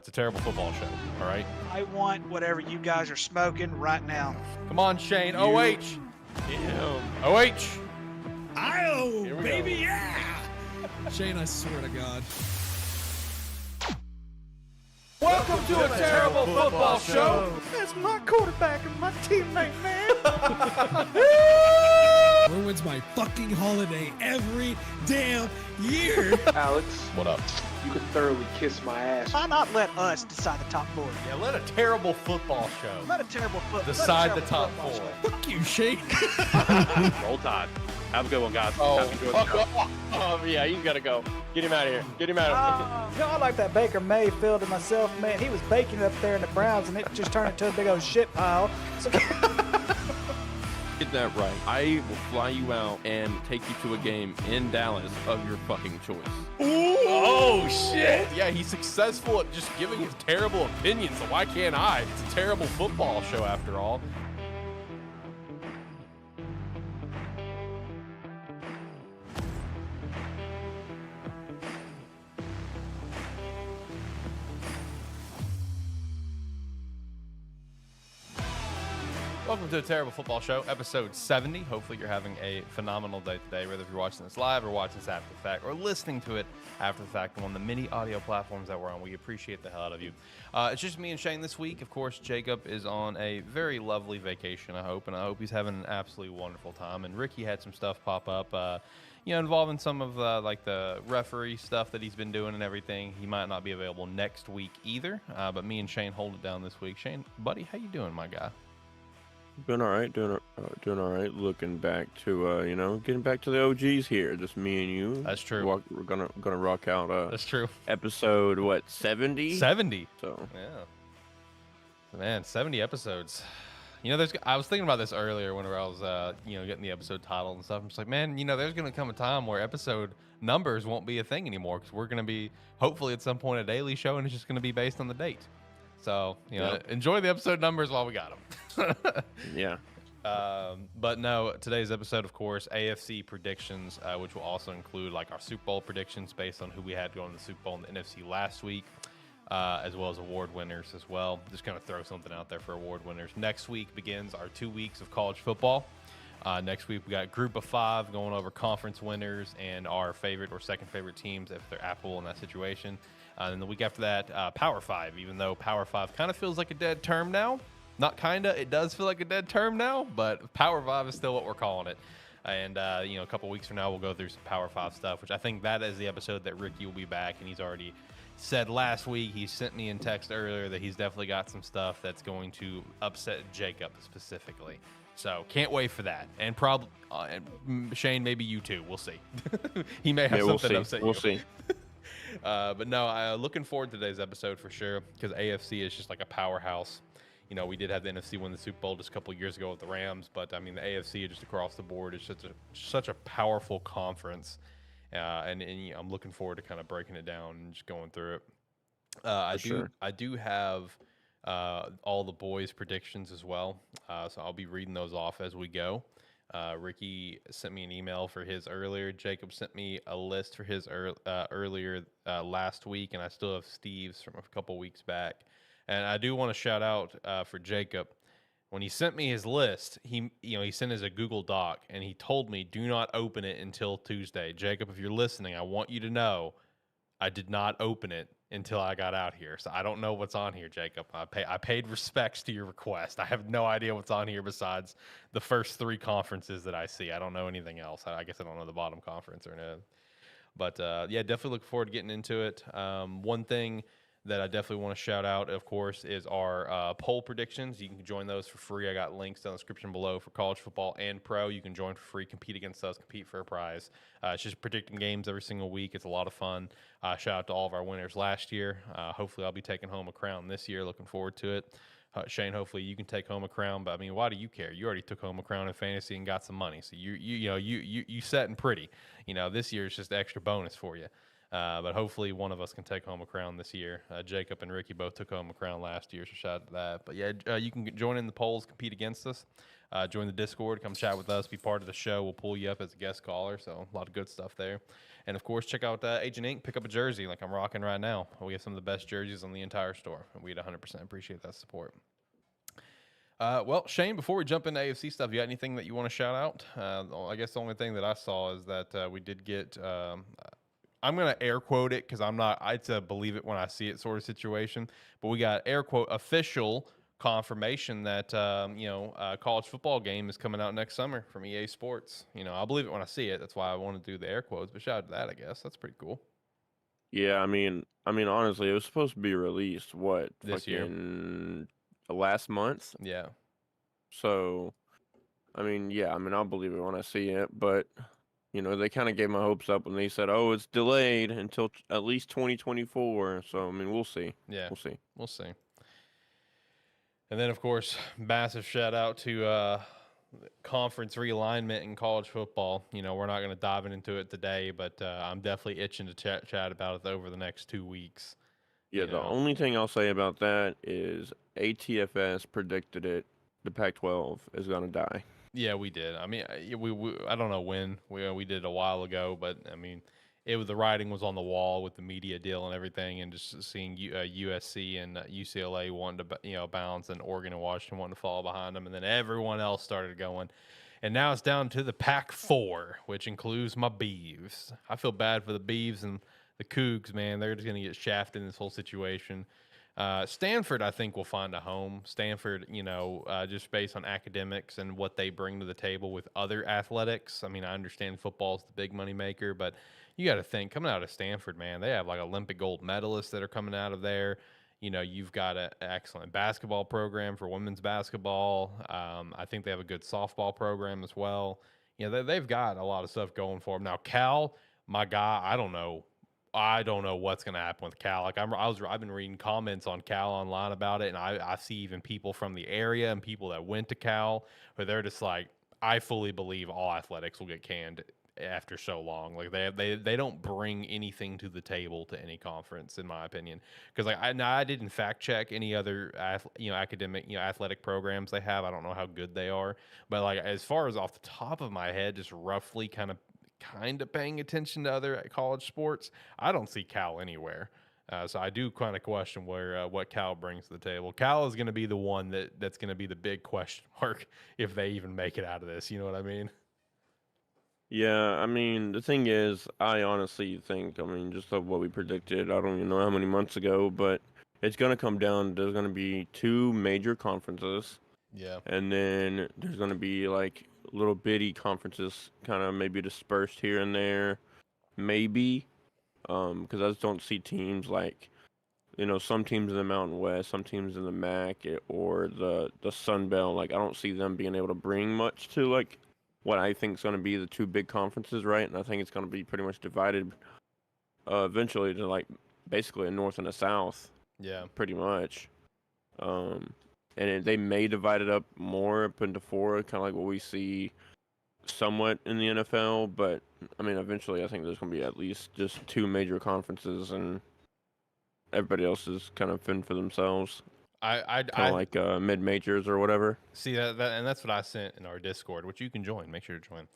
It's a terrible football show, all right? I want whatever you guys are smoking right now. Come on, Shane. OH. OH. Oh, Here we baby, go. yeah! Shane, I swear to God. Welcome to a terrible football show. That's my quarterback and my teammate, man. Ruins my fucking holiday every damn year. Alex, What up? you could thoroughly kiss my ass. Why not let us decide the top four? Yeah, let a terrible football show Let a terrible decide the top football four. show. Fuck you, Shane. Roll Tide. Have a good one, guys. Oh, Have a good one. yeah, he's got to go. Get him out of here. Get him out of here. You know, I like that Baker Mayfield and myself, man. He was baking it up there in the Browns, and it just turned into a big old shit pile. So, Get that right. I will fly you out and take you to a game in Dallas of your fucking choice. Oh, shit. Yeah, he's successful at just giving his terrible opinions, so why can't I? It's a terrible football show after all. Welcome to a terrible football show, episode 70. Hopefully you're having a phenomenal day today, whether if you're watching this live or watching this after the fact or listening to it after the fact on the many audio platforms that we're on. We appreciate the hell out of you. It's just me and Shane this week. Of course, Jacob is on a very lovely vacation, I hope, and I hope he's having an absolutely wonderful time. And Ricky had some stuff pop up, involving some of like the referee stuff that he's been doing and everything. He might not be available next week either, but me and Shane hold it down this week. Shane, buddy, how you doing, my guy? Doing all right, doing all right. Looking back to, getting back to the OGs here. Just me and you. That's true. We're gonna rock out. That's true. Episode 70? 70. So Yeah. Man, 70 episodes. I was thinking about this earlier whenever I was, getting the episode title and stuff. I'm just like, man, there's going to come a time where episode numbers won't be a thing anymore because we're going to be, hopefully at some point, a daily show, and it's just going to be based on the date. So, enjoy the episode numbers while we got them. yeah. But no, today's episode, of course, AFC predictions, which will also include like our Super Bowl predictions based on who we had going to the Super Bowl in the NFC last week. As well as award winners as well. Just kind of throw something out there for award winners. Next week begins our 2 weeks of college football. Next week we got Group of 5 going over conference winners and our favorite or second favorite teams if they're Apple in that situation. And the week after that, Power 5, even though Power 5 kind of feels like a dead term now. Not kind of, it does feel like a dead term now, but Power 5 is still what we're calling it. And, a couple weeks from now, we'll go through some Power 5 stuff, which I think that is the episode that Ricky will be back, and he's already said last week, he sent me in text earlier that he's definitely got some stuff that's going to upset Jacob specifically. So can't wait for that. And probably Shane, maybe you too. We'll see. He may have something to upset you. We'll see. But no, looking forward to today's episode for sure because AFC is just like a powerhouse. We did have the NFC win the Super Bowl just a couple of years ago with the Rams, but I mean the AFC just across the board is such a powerful conference. And I'm looking forward to kind of breaking it down and just going through it. I do have all the boys' predictions as well, so I'll be reading those off as we go. Ricky sent me an email for his earlier. Jacob sent me a list for his earlier last week, and I still have Steve's from a couple weeks back. And I do want to shout out for Jacob. When he sent me his list, he sent as a Google Doc, and he told me, do not open it until Tuesday. Jacob, if you're listening, I want you to know I did not open it until I got out here. So I don't know what's on here, Jacob. I paid respects to your request. I have no idea what's on here besides the first 3 conferences that I see. I don't know anything else. I guess I don't know the bottom conference or anything. But, definitely look forward to getting into it. One thing that I definitely want to shout out, of course, is our poll predictions. You can join those for free. I got links down in the description below for college football and pro. You can join for free, compete against us, compete for a prize. It's just predicting games every single week. It's a lot of fun. Shout out to all of our winners last year. Hopefully I'll be taking home a crown this year. Looking forward to it. Shane, hopefully you can take home a crown. But I mean, why do you care? You already took home a crown in fantasy and got some money. So you set and pretty. This year is just extra bonus for you. But hopefully one of us can take home a crown this year. Jacob and Ricky both took home a crown last year, so shout out to that. But yeah, you can join in the polls, compete against us. Join the Discord, come chat with us, be part of the show. We'll pull you up as a guest caller, so a lot of good stuff there. And of course, check out Agent Ink. Pick up a jersey like I'm rocking right now. We have some of the best jerseys on the entire store, and we'd 100% appreciate that support. Well, Shane, before we jump into AFC stuff, you got anything that you want to shout out? I guess the only thing that I saw is that we did get. I'm going to air quote it because it's a believe it when I see it sort of situation. But we got air quote official confirmation that, college football game is coming out next summer from EA Sports. I'll believe it when I see it. That's why I want to do the air quotes. But shout out to that, I guess. That's pretty cool. Yeah, I mean, honestly, it was supposed to be released, this year? Last month? Yeah. So, I'll believe it when I see it. But, they kind of gave my hopes up when they said, oh, it's delayed until at least 2024. So, we'll see. Yeah. We'll see. And then, of course, massive shout out to conference realignment in college football. We're not going to dive into it today, but I'm definitely itching to chat about it over the next 2 weeks. Yeah, the only thing I'll say about that is ATFS predicted it. The Pac-12 is going to die. Yeah, we did. We I don't know when. We did it a while ago, but, the writing was on the wall with the media deal and everything, and just seeing USC and UCLA wanting to, bounce, and Oregon and Washington wanting to fall behind them, and then everyone else started going. And now it's down to the Pac-4, which includes my Beavs. I feel bad for the Beavs and the Cougs, man. They're just going to get shafted in this whole situation. Stanford, I think, will find a home. Stanford, just based on academics and what they bring to the table with other athletics. I understand football is the big money maker, but you got to think, coming out of Stanford, man, they have like Olympic gold medalists that are coming out of there. You've got an excellent basketball program for women's basketball. I think they have a good softball program as well. They've got a lot of stuff going for them. Now, Cal, my guy, I don't know what's going to happen with Cal. I've been reading comments on Cal online about it, and I see even people from the area and people that went to Cal where they're just like, I fully believe all athletics will get canned after so long. Like they don't bring anything to the table to any conference, in my opinion. Because I didn't fact check any other academic athletic programs they have. I don't know how good they are, but as far as off the top of my head, just roughly kind of paying attention to other college sports, I don't see Cal anywhere. So I do kind of question what Cal brings to the table. Cal is going to be the one that's going to be the big question mark if they even make it out of this. You know what I mean? Yeah, the thing is, I honestly think, just of what we predicted, I don't even know how many months ago, but it's going to come down, there's going to be 2 major conferences. Yeah. And then there's going to be little bitty conferences kind of maybe dispersed here and there, maybe, because I just don't see teams some teams in the Mountain West, some teams in the MAC, or the Sun Belt. I don't see them being able to bring much to what I think is going to be the 2 big conferences, right? And I think it's going to be pretty much divided eventually to basically a North and a South. Yeah, pretty much. And they may divide it up more up into 4, kind of like what we see somewhat in the NFL. But, eventually I think there's going to be at least just 2 major conferences, and everybody else is kind of fend for themselves. Kind of like mid-majors or whatever. See, that and that's what I sent in our Discord, which you can join. Make sure to join.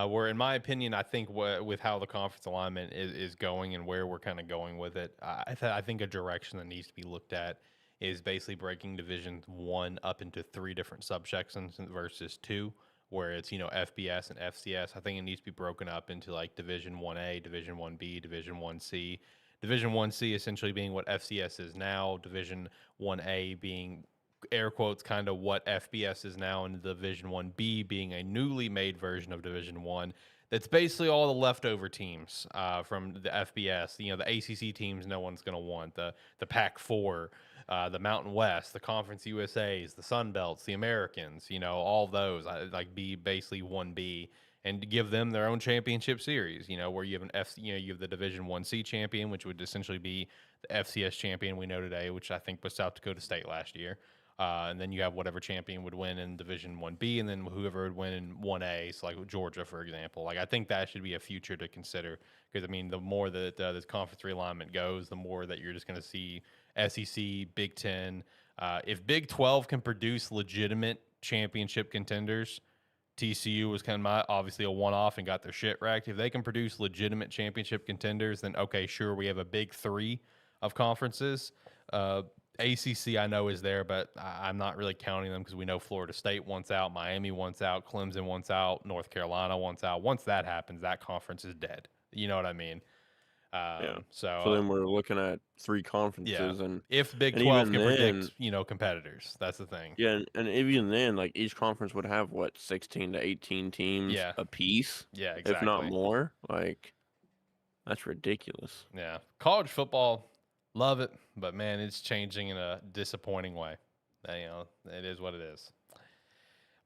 Where, in my opinion, I think with how the conference alignment is going and where we're kind of going with it, I think a direction that needs to be looked at is basically breaking Division 1 up into 3 different subsections versus 2, where it's, FBS and FCS. I think it needs to be broken up into Division 1A, Division 1B, Division 1C. Division 1C essentially being what FCS is now, Division 1A being, air quotes, kind of what FBS is now, and Division 1B being a newly made version of Division 1 that's basically all the leftover teams from the FBS. The ACC teams no one's going to want, the Pac-4, the Mountain West, the Conference USAs, the Sun Belts, the Americans, all those, be basically 1B. And to give them their own championship series, where you have you have the Division 1C champion, which would essentially be the FCS champion we know today, which I think was South Dakota State last year. And then you have whatever champion would win in Division 1B, and then whoever would win in 1A. So like Georgia, for example. Like I think that should be a future to consider because I mean the more that this conference realignment goes, the more that you're just going to see SEC, Big Ten. If Big 12 can produce legitimate championship contenders, TCU was kind of obviously a one-off and got their shit wrecked. If they can produce legitimate championship contenders, then okay, sure, we have a big three of conferences. ACC I know is there, but I'm not really counting them because we know Florida State wants out, Miami wants out, Clemson wants out, North Carolina wants out. Once that happens, that conference is dead. You know what I mean? So then we're looking at 3 conferences, and if Big and 12 can even predict, competitors, that's the thing. Yeah, and even then, like each conference would have 16 to 18 teams a piece, Yeah, exactly. if not more. Like that's ridiculous. Yeah, college football, love it, but man, it's changing in a disappointing way. It is what it is.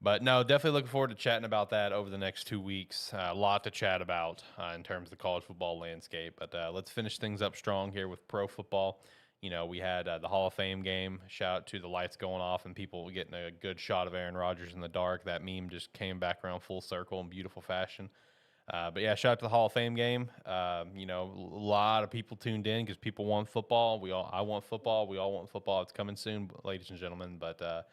But no, definitely looking forward to chatting about that over the next 2 weeks. A lot to chat about in terms of the college football landscape. But let's finish things up strong here with pro football. We had the Hall of Fame game. Shout out to the lights going off and people getting a good shot of Aaron Rodgers in the dark. That meme just came back around full circle in beautiful fashion. But yeah, shout out to the Hall of Fame game. A lot of people tuned in because people want football. I want football. We all want football. It's coming soon, ladies and gentlemen. But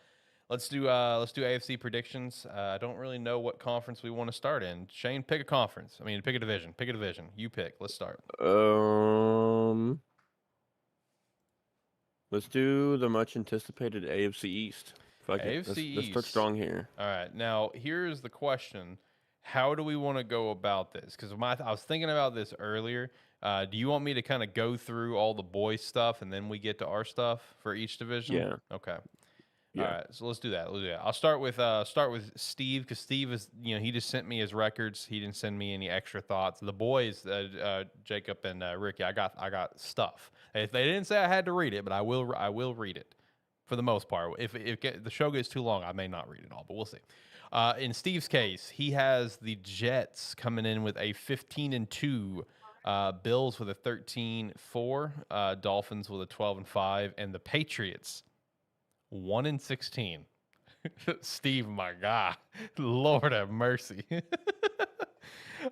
let's do AFC predictions. I don't really know what conference we want to start in. Shane, pick a conference. Pick a division. Pick a division. You pick. Let's start. Let's do the much anticipated AFC East. AFC East. Let's start strong here. All right. Now, here's the question. How do we want to go about this? Because I was thinking about this earlier. Do you want me to kind of go through all the boys stuff and then we get to our stuff for each division? Yeah. Okay. Yeah. All right, so let's do that. I'll start with Steve because Steve is he just sent me his records. He didn't send me any extra thoughts. The boys, Jacob and Ricky, I got stuff. If they didn't say I had to read it, but I will read it for the most part. If the show gets too long, I may not read it all, but we'll see. In Steve's case, he has the Jets coming in with a 15-2, Bills with a 13-4, Dolphins with a 12-5, and the Patriots 1-16. Steve, my God, Lord have mercy.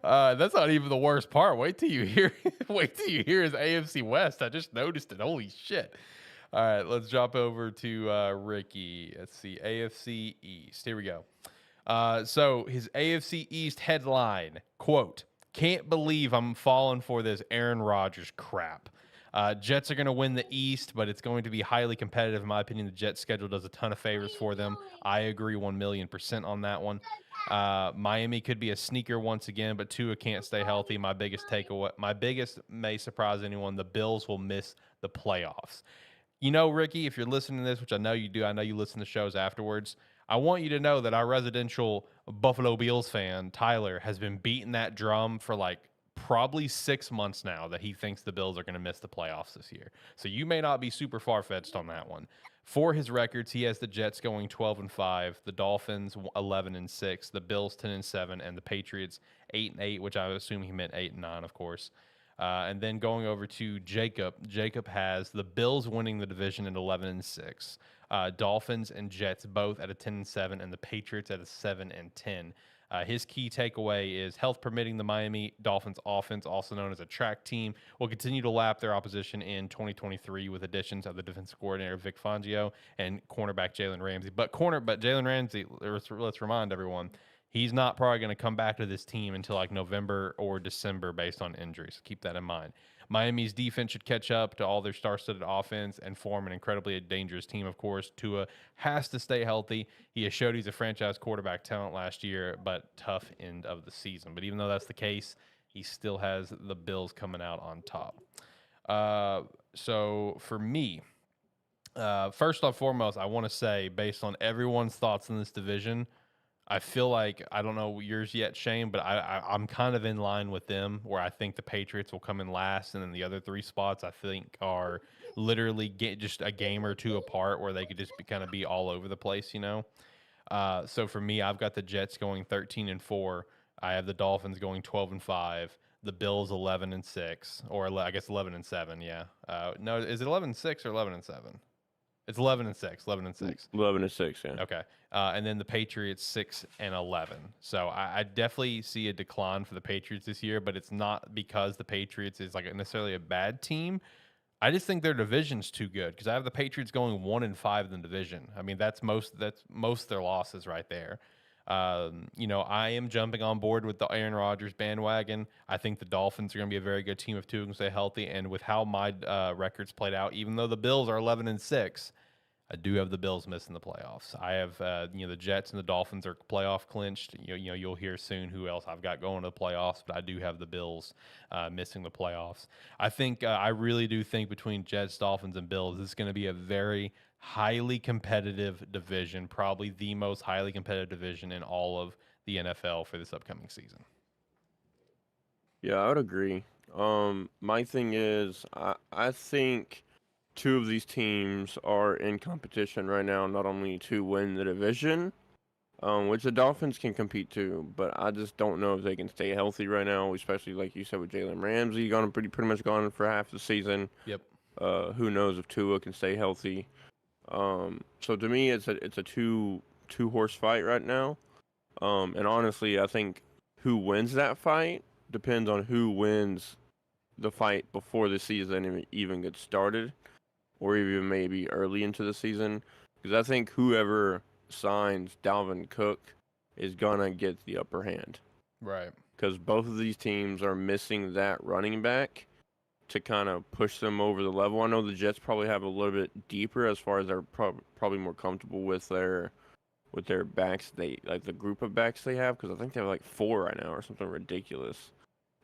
That's not even the worst part. Wait till you hear his AFC West. I just noticed it. Holy shit. All right, let's drop over to Ricky. Let's see, AFC East. Here we go. So his AFC East headline, quote, "Can't believe I'm falling for this Aaron Rodgers crap. Jets are going to win the East, but it's going to be highly competitive. In my opinion, the Jets schedule does a ton of favors for them. I agree 1,000,000% on that one. Miami could be a sneaker once again, but Tua can't stay healthy. My biggest may surprise anyone. The Bills will miss the playoffs." Ricky, if you're listening to this, which I know you do, I know you listen to shows afterwards, I want you to know that our residential Buffalo Bills fan, Tyler, has been beating that drum for probably 6 months now that he thinks the Bills are going to miss the playoffs this year. So you may not be super far-fetched on that one. For his records, he has the Jets going 12-5, the Dolphins 11-6, the Bills 10-7, and the Patriots 8-8, which I assume he meant 8-9, of course. And then going over to Jacob. Jacob has the Bills winning the division at 11-6, Dolphins and Jets both at a 10-7, and the Patriots at a 7-10. His key takeaway is health permitting, the Miami Dolphins offense, also known as a track team, will continue to lap their opposition in 2023 with additions of the defensive coordinator Vic Fangio and cornerback Jalen Ramsey. But Jalen Ramsey, let's remind everyone, he's not probably going to come back to this team until November or December based on injuries. Keep that in mind. Miami's defense should catch up to all their star-studded offense and form an incredibly dangerous team, of course. Tua has to stay healthy. He has showed he's a franchise quarterback talent last year, but tough end of the season. But even though that's the case, he still has the Bills coming out on top. So for me, first and foremost, I want to say, based on everyone's thoughts in this division, I feel like, I don't know yours yet, Shane, but I'm kind of in line with them where I think the Patriots will come in last, and then the other 3 spots I think are literally just a game or 2 apart where they could just be all over the place, So for me, I've got the Jets going 13-4. I have the Dolphins going 12-5. The Bills 11-6, or I guess 11-7. Yeah. No, is it 11-6 or 11-7? It's 11-6. 11-6. 11-6. Yeah. Okay. And then the Patriots 6-11. So I definitely see a decline for the Patriots this year, but it's not because the Patriots is like necessarily a bad team. I just think their division's too good because I have the Patriots going 1-5 in the division. I mean, that's most of their losses right there. I am jumping on board with the Aaron Rodgers bandwagon. I think the Dolphins are going to be a very good team if Tua can stay healthy. And with how my records played out, even though the Bills are 11-6, I do have the Bills missing the playoffs. I have, the Jets and the Dolphins are playoff clinched. You'll hear soon who else I've got going to the playoffs, but I do have the Bills missing the playoffs. I think I really do think between Jets, Dolphins, and Bills, this is going to be a very highly competitive division, probably the most highly competitive division in all of the NFL for this upcoming season. Yeah, I would agree. My thing is, I think two of these teams are in competition right now, not only to win the division, which the Dolphins can compete too, but I just don't know if they can stay healthy right now, especially like you said with Jalen Ramsey gone pretty much gone for half the season. Yep. Who knows if Tua can stay healthy? So to me, it's a two horse fight right now. And honestly, I think who wins that fight depends on who wins the fight before the season even gets started, or even maybe early into the season. Because I think whoever signs Dalvin Cook is gonna get the upper hand. Right. Because both of these teams are missing that running back to kind of push them over the level. I know the Jets probably have a little bit deeper as far as they're probably more comfortable with their backs. They like the group of backs they have, because I think they have like 4 right now or something ridiculous.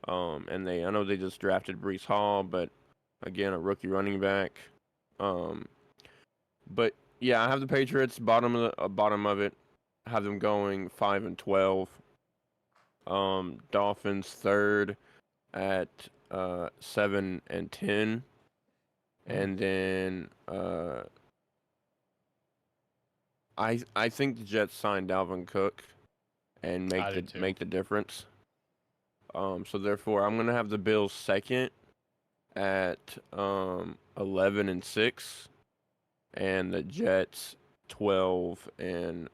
And I know they just drafted Breece Hall, but again, a rookie running back. But yeah, I have the Patriots bottom of it. Have them going 5-12. Dolphins third at 7-10, and then I think the Jets signed Dalvin Cook and make the difference. So therefore, I'm gonna have the Bills second at 11-6, and the Jets 12-5.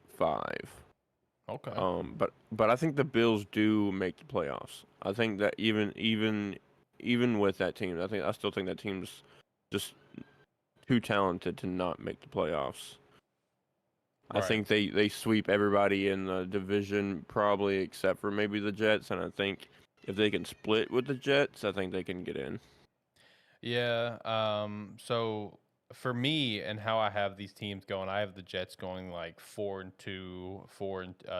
Okay. But I think the Bills do make the playoffs. I think that even with that team, I still think that team's just too talented to not make the playoffs. Right. I think they sweep everybody in the division, probably except for maybe the Jets, and I think if they can split with the Jets, I think they can get in. Yeah. So for me and how I have these teams going, I have the Jets going like 4-2,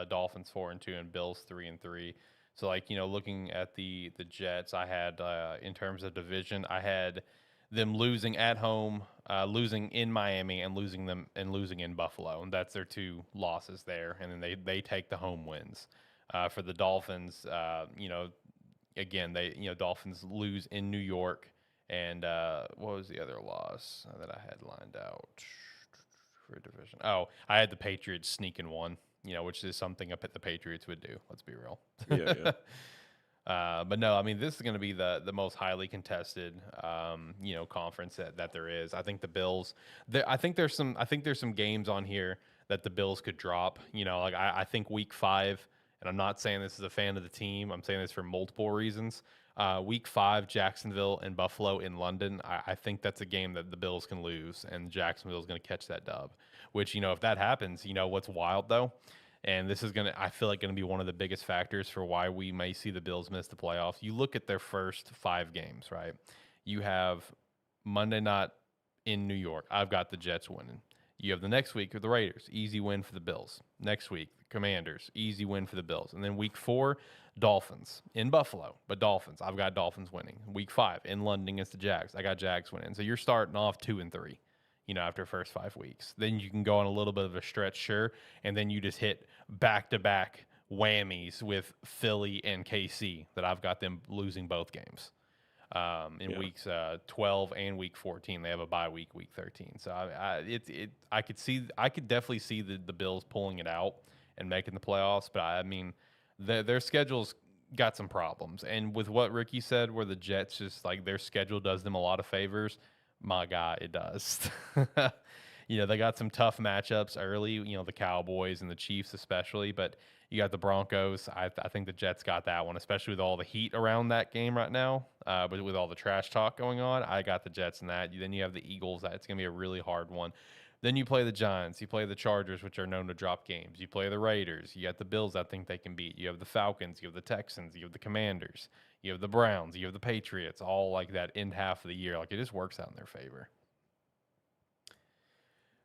Dolphins 4-2, and Bills 3-3. So like, looking at the Jets, I had in terms of division, I had them losing at home, losing in Miami, and losing in Buffalo, and that's their 2 losses there. And then they take the home wins. For the Dolphins, again, Dolphins lose in New York. And what was the other loss that I had lined out for division? Oh, I had the Patriots sneaking one, which is something the Patriots would do. Let's be real. Yeah. But no, I mean, this is going to be the most highly contested, conference that there is. I think the Bills. I think there's some games on here that the Bills could drop. I think Week 5, and I'm not saying this as a fan of the team. I'm saying this for multiple reasons. Week 5, Jacksonville and Buffalo in London. I think that's a game that the Bills can lose, and Jacksonville is going to catch that dub. Which, if that happens, what's wild though, and this is I feel like going to be one of the biggest factors for why we may see the Bills miss the playoffs. You look at their first 5 games, right? You have Monday night in New York. I've got the Jets winning. You have the next week with the Raiders, easy win for the Bills. Next week, Commanders, easy win for the Bills. And then week 4, Dolphins in Buffalo, but Dolphins. I've got Dolphins winning. Week 5 in London against the Jags. I got Jags winning. So you're starting off 2-3, after the first 5 weeks. Then you can go on a little bit of a stretch, sure, and then you just hit back-to-back whammies with Philly and KC that I've got them losing both games. In weeks 12 and week 14, they have a bye week, week 13. So I could definitely see the Bills pulling it out and making the playoffs. But I mean, their schedule's got some problems. And with what Ricky said, where the Jets just like their schedule does them a lot of favors, my God, it does. they got some tough matchups early, the Cowboys and the Chiefs especially, but you got the Broncos. I think the Jets got that one, especially with all the heat around that game right now, but with all the trash talk going on. I got the Jets in that. Then you have the Eagles. It's going to be a really hard one. Then you play the Giants. You play the Chargers, which are known to drop games. You play the Raiders. You got the Bills I think they can beat. You have the Falcons. You have the Texans. You have the Commanders. You have the Browns. You have the Patriots, all like that end half of the year. Like, it just works out in their favor.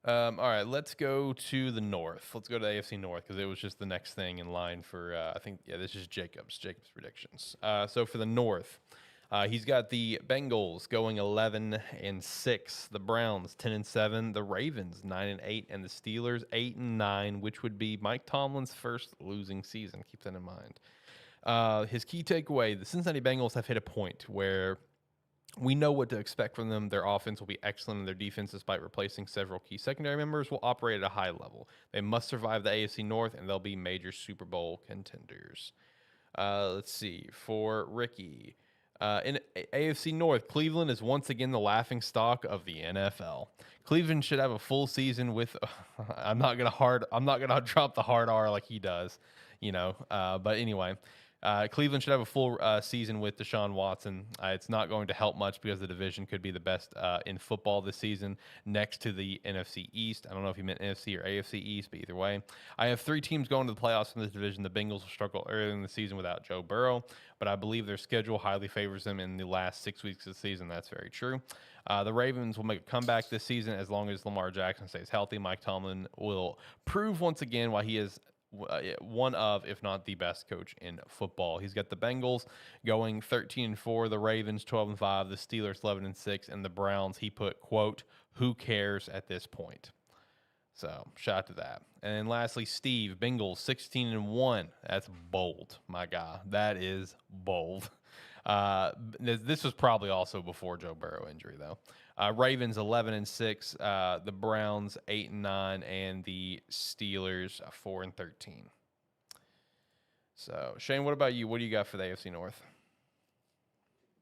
All right, let's go to the North. Let's go to the AFC North because it was just the next thing in line for, I think, this is Jacob's predictions. So for the North, he's got the Bengals going 11-6, the Browns 10-7, the Ravens 9-8, and the Steelers 8-9, which would be Mike Tomlin's first losing season. Keep that in mind. His key takeaway: the Cincinnati Bengals have hit a point where we know what to expect from them. Their offense will be excellent, and their defense, despite replacing several key secondary members, will operate at a high level. They must survive the AFC North, and they'll be major Super Bowl contenders. Let's see. For Ricky, in AFC North, Cleveland is once again the laughing stock of the NFL. Cleveland should have a full season with. I'm not gonna drop the hard R like he does, But anyway. Cleveland should have a full season with Deshaun Watson. It's not going to help much because the division could be the best in football this season next to the NFC East. I don't know if you meant NFC or AFC East, but either way. I have 3 teams going to the playoffs in this division. The Bengals will struggle early in the season without Joe Burrow, but I believe their schedule highly favors them in the last 6 weeks of the season. That's very true. The Ravens will make a comeback this season as long as Lamar Jackson stays healthy. Mike Tomlin will prove once again why he is one of, if not the best coach in football. He's got the Bengals going 13-4, the Ravens 12-5, the Steelers 11-6, and the Browns, he put, quote, "who cares at this point?" So, shout out to that. And then lastly, Steve, Bengals 16-1. That's bold, my guy. That is bold. This was probably also before Joe Burrow injury, though. Ravens 11-6, the Browns 8-9, and the Steelers 4-13. So, Shane, what about you? What do you got for the AFC North?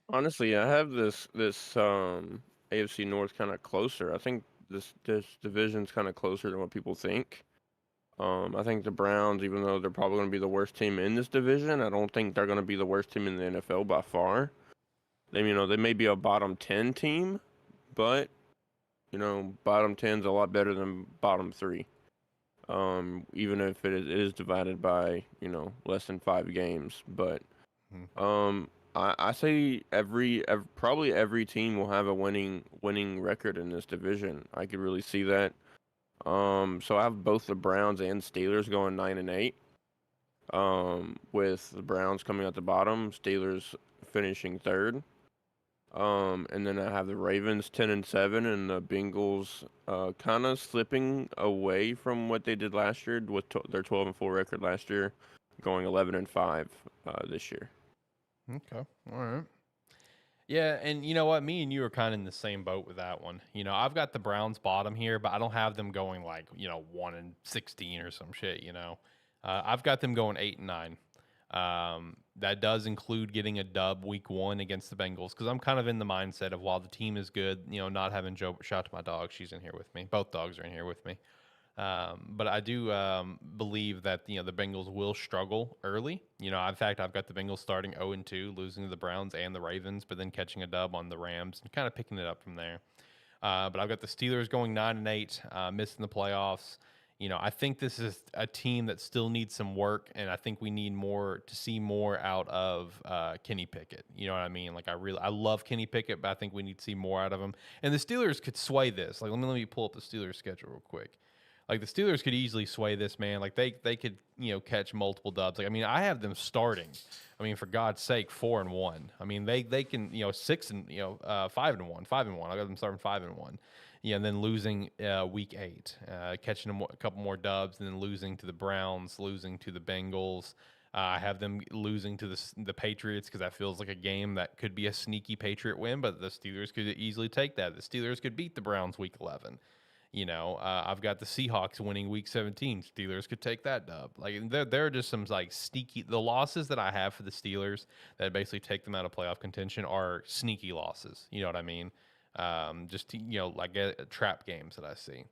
Honestly, I have this AFC North kind of closer. I think this division's kind of closer than what people think. I think the Browns, even though they're probably going to be the worst team in this division, I don't think they're going to be the worst team in the NFL by far. They may be a bottom 10 team, but bottom 10's a lot better than bottom 3. Even if it is divided by less than 5 games. But I say probably every team will have a winning record in this division. I could really see that. So I have both the Browns and Steelers going 9-8. With the Browns coming at the bottom, Steelers finishing 3rd. And then I have the Ravens 10-7 and the Bengals kind of slipping away from what they did last year with their 12-4 record last year, going 11-5 this year. Okay, all right. Yeah, and you know what? Me and you are kind of in the same boat with that one. I've got the Browns bottom here, but I don't have them going 1-16 or some shit. I've got them going 8-9. That does include getting a dub week 1 against the Bengals because I'm kind of in the mindset of while the team is good, not having Joe. Shout out to my dog; she's in here with me. Both dogs are in here with me. But I do believe that the Bengals will struggle early. In fact, I've got the Bengals starting 0-2, losing to the Browns and the Ravens, but then catching a dub on the Rams and kind of picking it up from there. But I've got the Steelers going 9-8, missing the playoffs. I think this is a team that still needs some work, and I think we need to see more out of Kenny Pickett. You know what I mean? I love Kenny Pickett, but I think we need to see more out of him. And the Steelers could sway this. Let me pull up the Steelers schedule real quick. The Steelers could easily sway this, man. They could, catch multiple dubs. I have them starting. For God's sake, 4-1. They can, 6 and 5-1, 5-1. I got them starting 5-1. And then losing week 8, catching a couple more dubs, and then losing to the Browns, losing to the Bengals. I have them losing to the Patriots because that feels like a game that could be a sneaky Patriot win, but the Steelers could easily take that. The Steelers could beat the Browns week 11. I've got the Seahawks winning week 17. Steelers could take that dub. There are just some sneaky. The losses that I have for the Steelers that basically take them out of playoff contention are sneaky losses. You know what I mean? Trap games that I see.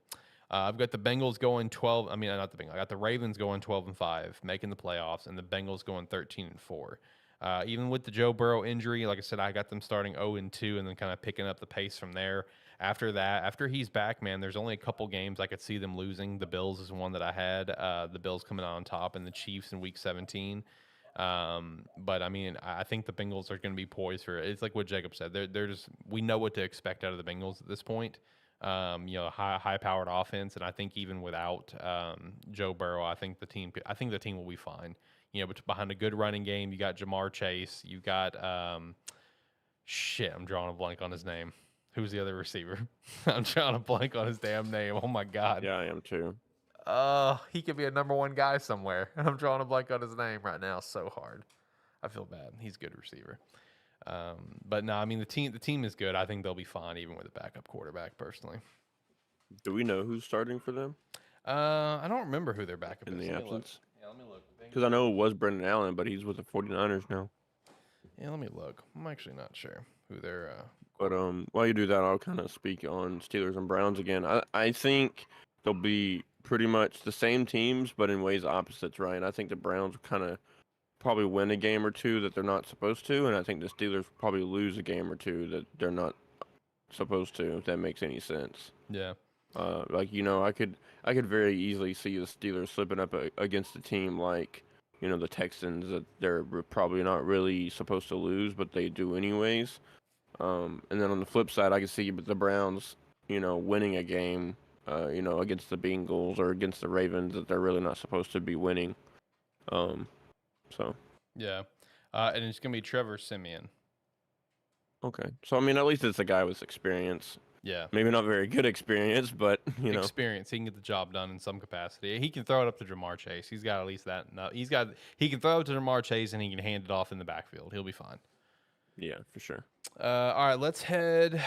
I've got the Bengals going 12. I mean, not the Bengals. I got the Ravens going 12-5, making the playoffs, and the Bengals going 13-4. Even with the Joe Burrow injury, like I said, I got them starting 0-2 and then kind of picking up the pace from there. After that, after he's back, man, there's only a couple games I could see them losing. The Bills is one that I had. The Bills coming out on top, and the Chiefs in Week 17. But I mean, I think the Bengals are going to be poised for it. It's like what Jacob said. They're just, we know what to expect out of the Bengals at this point. High-powered offense, and I think even without Joe Burrow, I think the team will be fine. But behind a good running game, you got Jamar Chase, you got I'm drawing a blank on his name. Who's the other receiver? I'm drawing a blank on his damn name. Oh my God. Yeah, I am too. He could be a number one guy somewhere, and I'm drawing a blank on his name right now. So hard. I feel bad. He's a good receiver. But no, I mean the team is good. I think they'll be fine even with a backup quarterback. Personally, Do we know who's starting for them I don't remember who their backup in is. the Let me look. absence? Yeah, let me look. Because I know it was Brendan Allen, but he's with the 49ers now. Yeah, let me look. I'm actually not sure who their. But while you do that, I'll kind of speak on Steelers and Browns again. I think they'll be pretty much the same teams, but in ways opposites, right? I think the Browns kind of probably win a game or two that they're not supposed to, and I think the Steelers probably lose a game or two that they're not supposed to, if that makes any sense. Yeah. I could very easily see the Steelers slipping up against a team like, the Texans that they're probably not really supposed to lose, but they do anyways. And then on the flip side, I can see the Browns, winning a game, against the Bengals or against the Ravens that they're really not supposed to be winning. Yeah. And it's gonna be Trevor Siemian. Okay. So, I mean, at least it's a guy with experience. Yeah. Maybe not very good experience, but, Experience. He can get the job done in some capacity. He can throw it up to Jamar Chase. He's got at least that. No, he can throw it to Jamar Chase and he can hand it off in the backfield. He'll be fine. Yeah, for sure. All right, let's head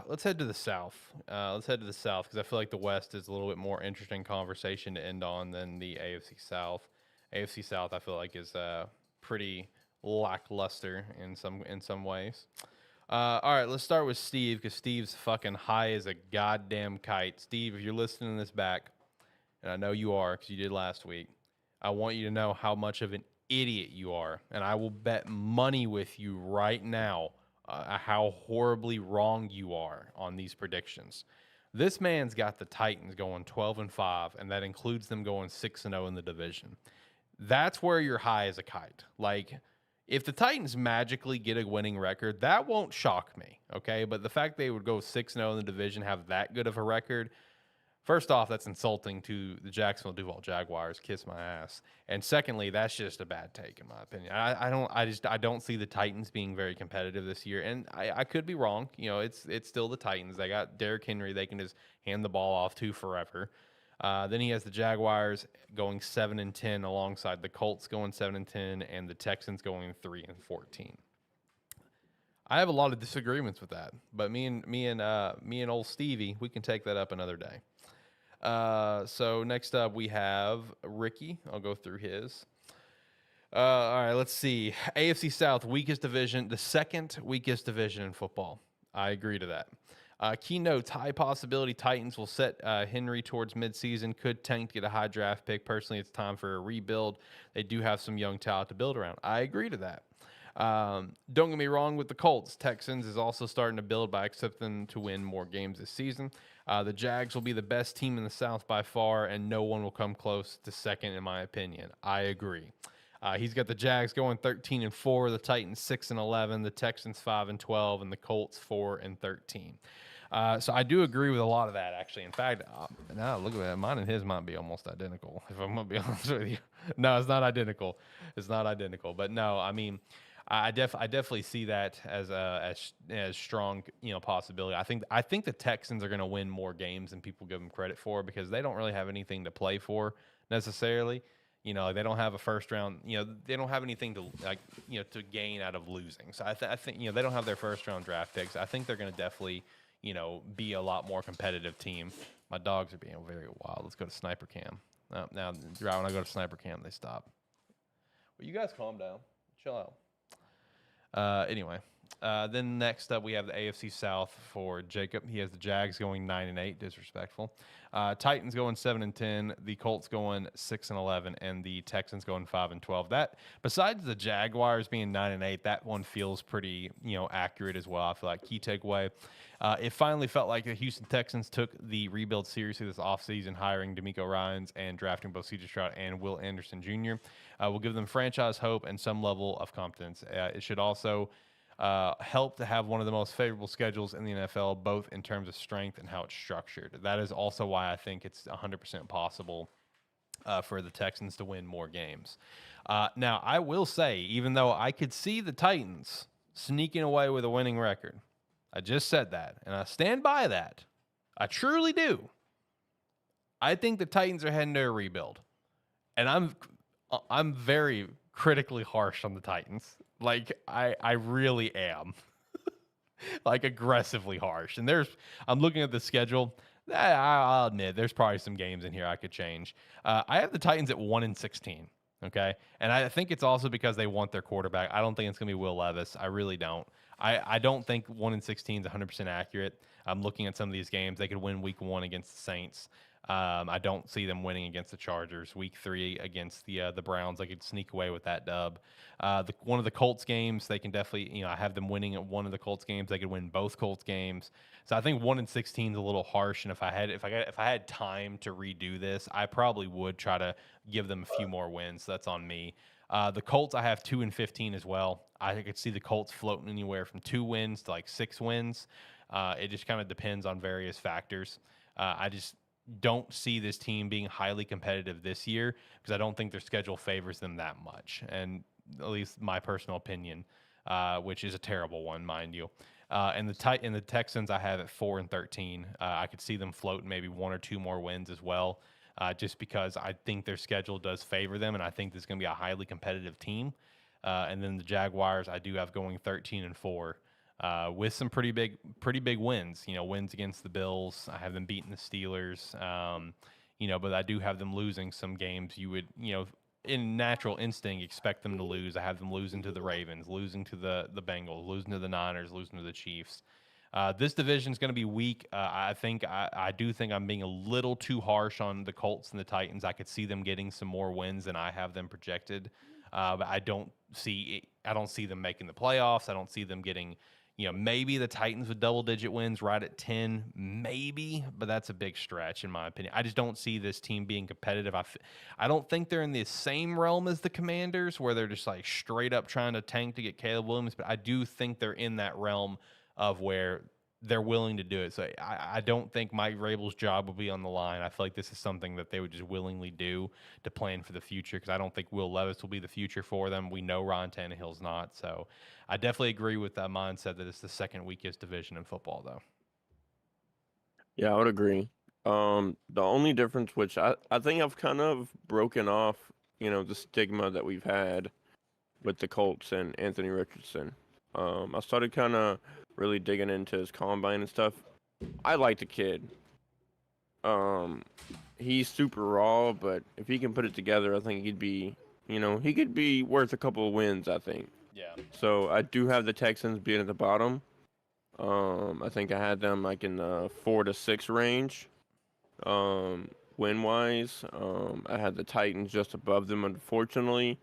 to the South. Let's head to the South because I feel like the West is a little bit more interesting conversation to end on than the AFC South. AFC South, I feel like, is pretty lackluster in some ways. All right, let's start with Steve because Steve's fucking high as a goddamn kite. Steve, if you're listening to this back, and I know you are because you did last week, I want you to know how much of an idiot you are, and I will bet money with you right now how horribly wrong you are on these predictions. This man's got the Titans going 12-5, and that includes them going 6-0 in the division. That's where you're high as a kite. Like, if the Titans magically get a winning record, that won't shock me, okay? But the fact they would go 6-0 in the division, have that good of a record, first off, that's insulting to the Jacksonville Duval Jaguars. Kiss my ass. And secondly, that's just a bad take in my opinion. I don't see the Titans being very competitive this year. And I could be wrong. It's still the Titans. They got Derrick Henry. They can just hand the ball off to forever. Then he has the Jaguars going 7-10 alongside the Colts going 7-10 and the Texans going 3-14. I have a lot of disagreements with that, but me and old Stevie, we can take that up another day. So next up we have Ricky. I'll go through his. All right, let's see. AFC South, weakest division, the second weakest division in football. I agree to that. Keynotes, high possibility Titans will set Henry towards midseason. Could tank to get a high draft pick. Personally, it's time for a rebuild. They do have some young talent to build around. I agree to that. Don't get me wrong with the Colts. Texans is also starting to build by accepting to win more games this season. The Jags will be the best team in the South by far, and no one will come close to second, in my opinion. I agree. He's got the Jags going 13-4, the Titans 6-11, the Texans 5-12, and the Colts 4-13. So I do agree with a lot of that, actually. In fact, now look at that. Mine and his might be almost identical, if I'm going to be honest with you. No, it's not identical. It's not identical. But no, I mean, I definitely see that as strong, possibility. I think the Texans are going to win more games than people give them credit for because they don't really have anything to play for necessarily. They don't have a first round. They don't have anything to to gain out of losing. So I think they don't have their first round draft picks. I think they're going to definitely be a lot more competitive team. My dogs are being very wild. Let's go to Sniper Cam. Now when I go to Sniper Cam, they stop. Well, you guys calm down, chill out. Anyway, Then next up, we have the AFC South for Jacob. He has the Jags going 9-8, disrespectful. Titans going 7-10, the Colts going 6-11, and the Texans going 5-12. That, besides the Jaguars being 9-8, that one feels pretty, accurate as well. I feel like key takeaway. It finally felt like the Houston Texans took the rebuild seriously this offseason, hiring DeMeco Ryans and drafting both C.J. Stroud and Will Anderson Jr. Will give them franchise hope and some level of confidence. It should also help to have one of the most favorable schedules in the NFL, both in terms of strength and how it's structured. That is also why I think it's 100% possible for the Texans to win more games. Now, I will say, even though I could see the Titans sneaking away with a winning record, I just said that, and I stand by that. I truly do. I think the Titans are heading to a rebuild, and I'm very critically harsh on the Titans. Like, I really am. Like, aggressively harsh. And I'm looking at the schedule. I'll admit, there's probably some games in here I could change. I have the Titans at 1-16, okay? And I think it's also because they want their quarterback. I don't think it's going to be Will Levis. I really don't. I don't think 1-16 is 100% accurate. I'm looking at some of these games. They could win week 1 against the Saints. I don't see them winning against the Chargers. Week 3 against the Browns, they could sneak away with that dub. One of the Colts games, they can definitely, I have them winning at one of the Colts games. They could win both Colts games. So I think 1-16 is a little harsh. And if I had time to redo this, I probably would try to give them a few more wins. So that's on me. The Colts, I have 2-15 as well. I could see the Colts floating anywhere from 2 wins to like 6 wins. It just kind of depends on various factors. I just don't see this team being highly competitive this year because I don't think their schedule favors them that much. And at least my personal opinion, which is a terrible one, mind you. And the Texans, I have at 4-13. I could see them floating maybe 1 or 2 more wins as well, just because I think their schedule does favor them, and I think this is going to be a highly competitive team. And then the Jaguars, I do have going 13-4. With some pretty big wins, wins against the Bills. I have them beating the Steelers, but I do have them losing some games you would, in natural instinct, expect them to lose. I have them losing to the Ravens, losing to the Bengals, losing to the Niners, losing to the Chiefs. This division is going to be weak. I do think I'm being a little too harsh on the Colts and the Titans. I could see them getting some more wins than I have them projected, but I don't see them making the playoffs. I don't see them getting, maybe the Titans with double-digit wins right at 10, maybe, but that's a big stretch in my opinion. I just don't see this team being competitive. I don't think they're in the same realm as the Commanders where they're just like straight up trying to tank to get Caleb Williams, but I do think they're in that realm of where they're willing to do it. So I don't think Mike Vrabel's job will be on the line. I feel like this is something that they would just willingly do to plan for the future because I don't think Will Levis will be the future for them. We know Ryan Tannehill's not. So I definitely agree with that mindset that it's the second weakest division in football, though. Yeah, I would agree. The only difference, which I think I've kind of broken off, the stigma that we've had with the Colts and Anthony Richardson. I started kind of really digging into his combine and stuff. I like the kid. He's super raw, but if he can put it together, I think he'd be, he could be worth a couple of wins, I think. Yeah. So I do have the Texans being at the bottom. I think I had them like in the 4 to 6 range. Win-wise, I had the Titans just above them, unfortunately.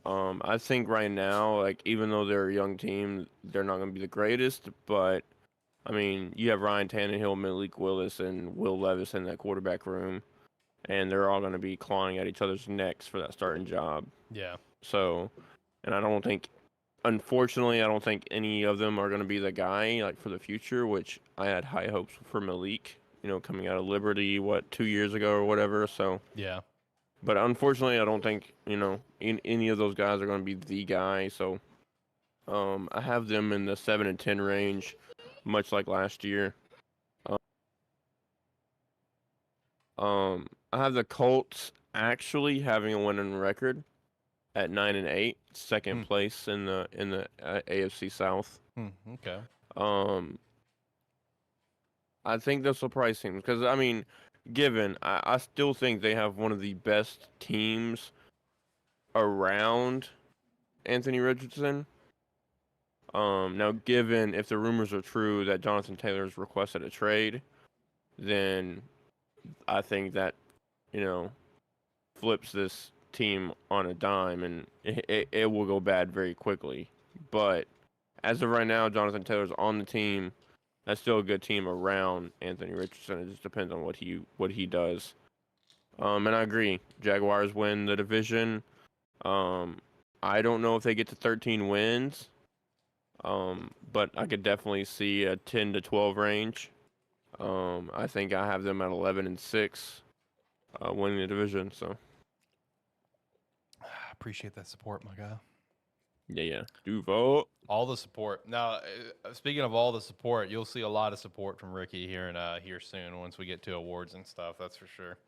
I think right now, like, even though they're a young team, they're not going to be the greatest. But, I mean, you have Ryan Tannehill, Malik Willis, and Will Levis in that quarterback room. And they're all going to be clawing at each other's necks for that starting job. Yeah. So, and unfortunately, I don't think any of them are going to be the guy, like, for the future, which I had high hopes for Malik, coming out of Liberty, 2 years ago or whatever. So, yeah. But unfortunately, I don't think, any of those guys are going to be the guy. So I have them in the 7-10 range, much like last year. I have the Colts actually having a winning record at 9-8, second place in the AFC South. Okay. I think that's surprising because, I mean, given, I still think they have one of the best teams around Anthony Richardson. Now, given if the rumors are true that Jonathan Taylor's requested a trade, then I think that, flips this team on a dime, and it will go bad very quickly. But as of right now, Jonathan Taylor's on the team. That's still a good team around Anthony Richardson. It just depends on what he does. And I agree. Jaguars win the division. I don't know if they get to 13 wins. But I could definitely see a 10 to 12 range. I think I have them at 11-6, winning the division. So I appreciate that support, my guy. yeah, do vote. All the support. Now, speaking of all the support, you'll see a lot of support from Ricky here soon once we get to awards and stuff. That's for sure.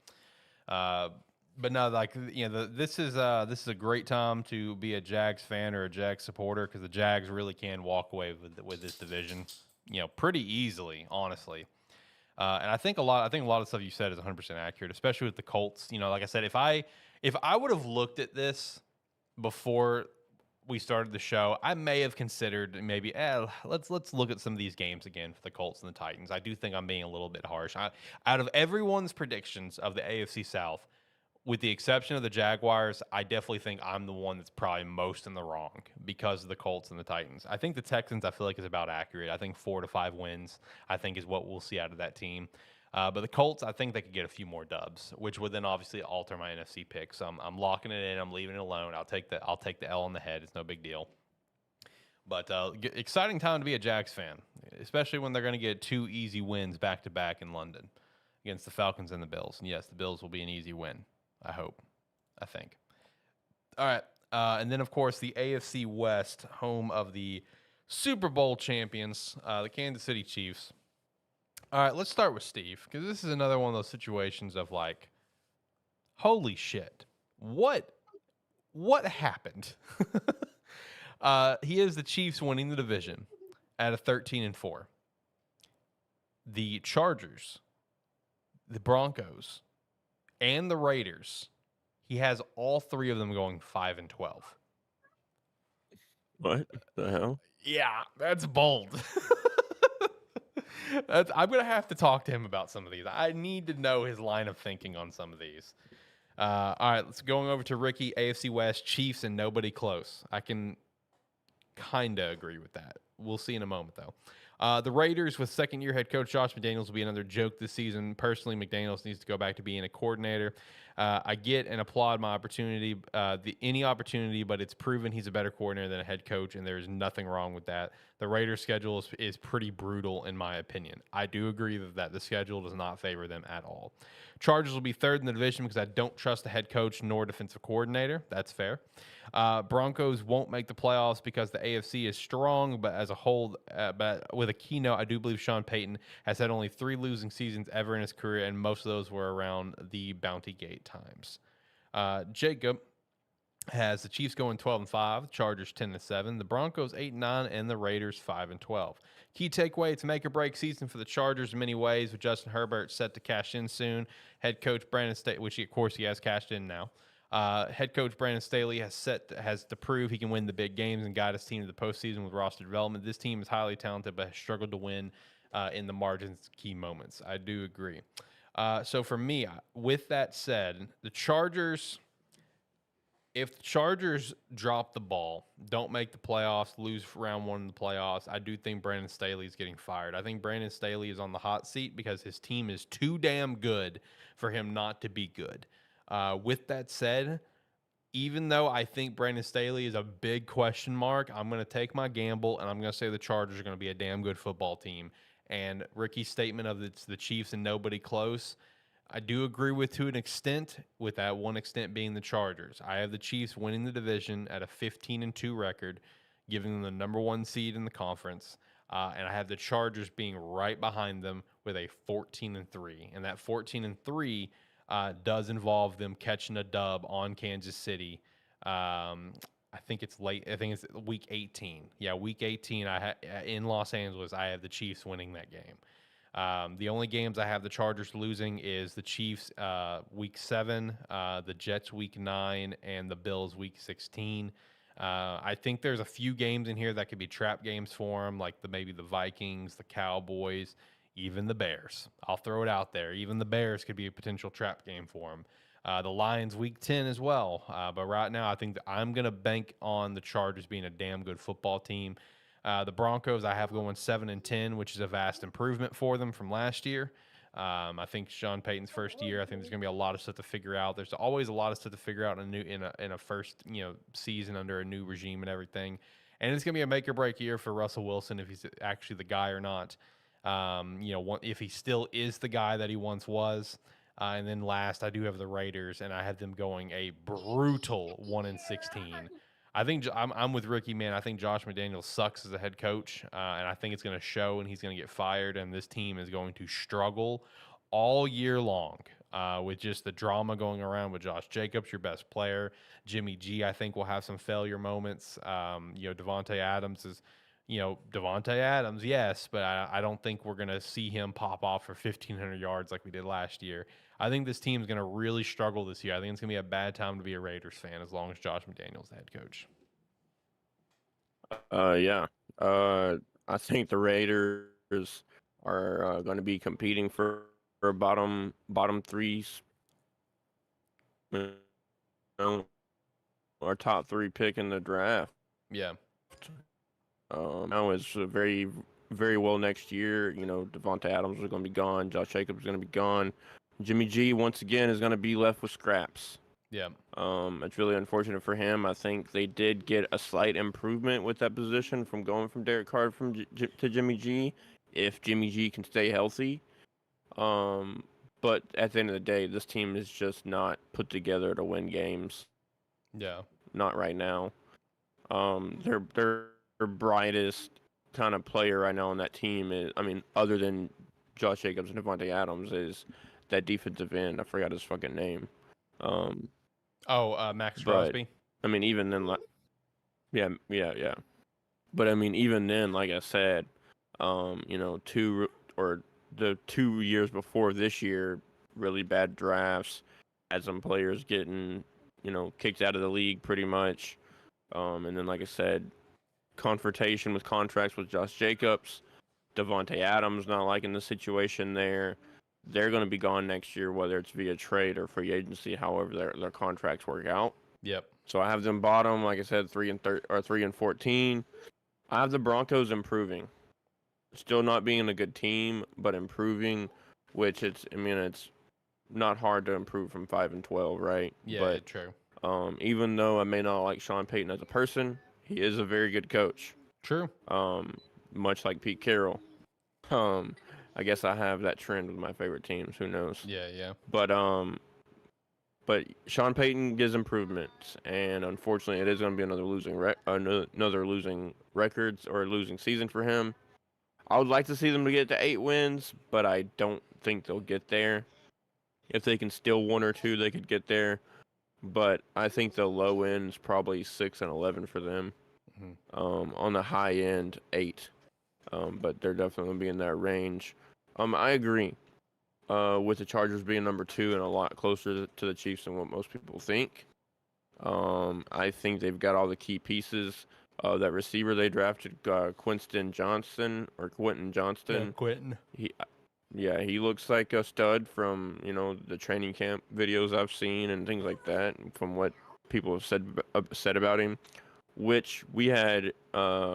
But no, this is a great time to be a Jags fan or a Jags supporter, because the Jags really can walk away with this division, pretty easily, honestly. And I think a lot of stuff you said is 100% accurate, especially with the Colts. Like I said, if I would have looked at this before we started the show, I may have considered maybe let's look at some of these games again for the Colts and the Titans. I do think I'm being a little bit harsh. Out of everyone's predictions of the AFC South, with the exception of the Jaguars, I definitely think I'm the one that's probably most in the wrong because of the Colts and the Titans. I think the Texans, I feel like, is about accurate. I think 4 to 5 wins, I think, is what we'll see out of that team. But the Colts, I think they could get a few more dubs, which would then obviously alter my NFC pick. So I'm locking it in. I'm leaving it alone. I'll take the L on the head. It's no big deal. But exciting time to be a Jags fan, especially when they're going to get 2 easy wins back to back in London against the Falcons and the Bills. And yes, the Bills will be an easy win. I hope. I think. All right. And then, of course, the AFC West, home of the Super Bowl champions, the Kansas City Chiefs. All right, let's start with Steve, because this is another one of those situations of like, holy shit, what happened? He is the Chiefs winning the division at a 13-4. The Chargers, the Broncos, and the Raiders, he has all 3 of them going 5-12. What the hell? Yeah, that's bold. I'm going to have to talk to him about some of these. I need to know his line of thinking on some of these. All right, let's going over to Ricky, AFC West, Chiefs, and nobody close. I can kind of agree with that. We'll see in a moment, though. The Raiders with second-year head coach Josh McDaniels will be another joke this season. Personally, McDaniels needs to go back to being a coordinator. I get and applaud my opportunity, any opportunity, but it's proven he's a better coordinator than a head coach, and there's nothing wrong with that. The Raiders' schedule is pretty brutal, in my opinion. I do agree that the schedule does not favor them at all. Chargers will be third in the division because I don't trust the head coach nor defensive coordinator. That's fair. Broncos won't make the playoffs because the AFC is strong, but as a whole, but with a keynote, I do believe Sean Payton has had only 3 losing seasons ever in his career, and most of those were around the Bounty Gate times. Jacob has the Chiefs going 12-5, the Chargers 10-7, the Broncos 8-9, and the Raiders 5-12. Key takeaway: it's a make or break season for the Chargers in many ways, with Justin Herbert set to cash in soon. Head coach Brandon Staley, which of course he has cashed in now. Head coach Brandon Staley has to prove he can win the big games and guide his team to the postseason with roster development. This team is highly talented, but has struggled to win in the margins, key moments. I do agree. So for me, with that said, the Chargers, if the Chargers drop the ball, don't make the playoffs, lose round 1 in the playoffs, I do think Brandon Staley is getting fired. I think Brandon Staley is on the hot seat because his team is too damn good for him not to be good. With that said, even though I think Brandon Staley is a big question mark, I'm going to take my gamble, and I'm going to say the Chargers are going to be a damn good football team. And Ricky's statement of it's the Chiefs and nobody close, I do agree with to an extent, with that one extent being the Chargers. I have the Chiefs winning the division at a 15-2 record, giving them the number 1 seed in the conference. And I have the Chargers being right behind them with a 14-3. And that 14-3 does involve them catching a dub on Kansas City. I think it's late. I think it's week 18. Yeah, week 18 in Los Angeles, I have the Chiefs winning that game. The only games I have the Chargers losing is the Chiefs week 7, the Jets week 9, and the Bills week 16. I think there's a few games in here that could be trap games for him, like maybe the Vikings, the Cowboys, even the Bears. I'll throw it out there. Even the Bears could be a potential trap game for him. The Lions week 10 as well. But right now, I think that I'm going to bank on the Chargers being a damn good football team. The Broncos, I have going 7-10, which is a vast improvement for them from last year. I think Sean Payton's first year, I think there's going to be a lot of stuff to figure out. There's always a lot of stuff to figure out in a first season under a new regime and everything. And it's going to be a make or break year for Russell Wilson if he's actually the guy or not. If he still is the guy that he once was. And then last, I do have the Raiders, and I have them going a brutal 1-16. I think I'm with Ricky, man. I think Josh McDaniels sucks as a head coach, and I think it's going to show, and he's going to get fired, and this team is going to struggle all year long with just the drama going around with Josh Jacobs, your best player. Jimmy G, I think, will have some failure moments. Devontae Adams is – Devontae Adams, yes, but I don't think we're going to see him pop off for 1,500 yards like we did last year. I think this team is going to really struggle this year. I think it's going to be a bad time to be a Raiders fan as long as Josh McDaniels the head coach. I think the Raiders are going to be competing for bottom threes. Our top 3 pick in the draft. Yeah. Now it's very, very well next year. Devontae Adams is going to be gone. Josh Jacobs is going to be gone. Jimmy G, once again, is going to be left with scraps. Yeah. It's really unfortunate for him. I think they did get a slight improvement with that position from going from Derek Carr to Jimmy G, if Jimmy G can stay healthy. But at the end of the day, this team is just not put together to win games. Yeah. Not right now. Their brightest kind of player right now on that team is, other than Josh Jacobs and Devontae Adams, is that defensive end. I forgot his fucking name. Max Crosby. Even then, yeah. But even then, like I said, the 2 years before this year, really bad drafts, had some players getting, kicked out of the league pretty much. And then, like I said, confrontation with contracts with Josh Jacobs, Devontae Adams not liking the situation there. They're going to be gone next year, whether it's via trade or free agency, however their contracts work out. Yep. So I have them bottom, like I said, 3-14. I have the Broncos improving, still not being a good team, but improving. Which it's not hard to improve from 5-12, right? Yeah, but, true. Even though I may not like Sean Payton as a person, he is a very good coach. True. Much like Pete Carroll. I guess I have that trend with my favorite teams. Who knows? Yeah. But Sean Payton gives improvements, and unfortunately, it is going to be another losing records or losing season for him. I would like to see them to get to 8 wins, but I don't think they'll get there. If they can steal 1 or 2, they could get there. But I think the low end is probably 6-11 for them. Mm-hmm. On the high end, 8. But they're definitely going to be in that range. I agree with the Chargers being number 2 and a lot closer to the Chiefs than what most people think. I think they've got all the key pieces. That receiver they drafted, Quinton Johnston. Yeah, Quentin. He looks like a stud from the training camp videos I've seen and things like that. From what people have said about him, which we had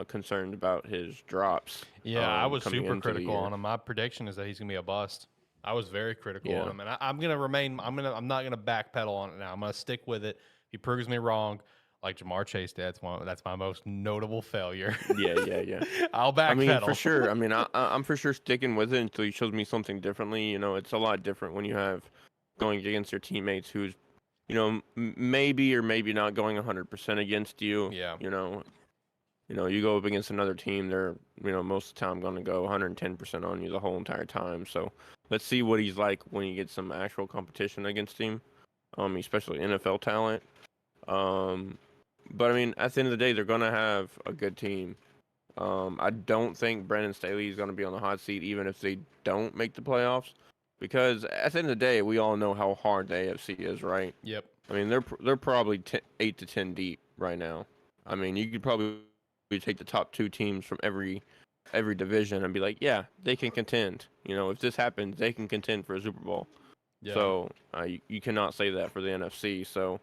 concerned about his drops. Yeah, I was super critical on him. My prediction is that he's gonna be a bust. I was very critical on him, and I'm gonna remain. I'm not gonna backpedal on it now. I'm gonna stick with it. If he proves me wrong, like Jamar Chase did, that's my most notable failure. Yeah. I'll backpedal. For sure. I'm for sure sticking with it until he shows me something differently. It's a lot different when you have going against your teammates who's, maybe or maybe not going 100% against you. Yeah. You go up against another team, they're, most of the time going to go 110% on you the whole entire time. So let's see what he's like when you get some actual competition against him, especially NFL talent. But at the end of the day, they're going to have a good team. I don't think Brandon Staley is going to be on the hot seat, even if they don't make the playoffs, because at the end of the day, we all know how hard the AFC is, right? Yep. They're probably 8 to 10 deep right now. I mean, you could probably take the top 2 teams from every division and be like, yeah, they can contend. You know, if this happens, they can contend for a Super Bowl. Yeah. So you cannot say that for the NFC. So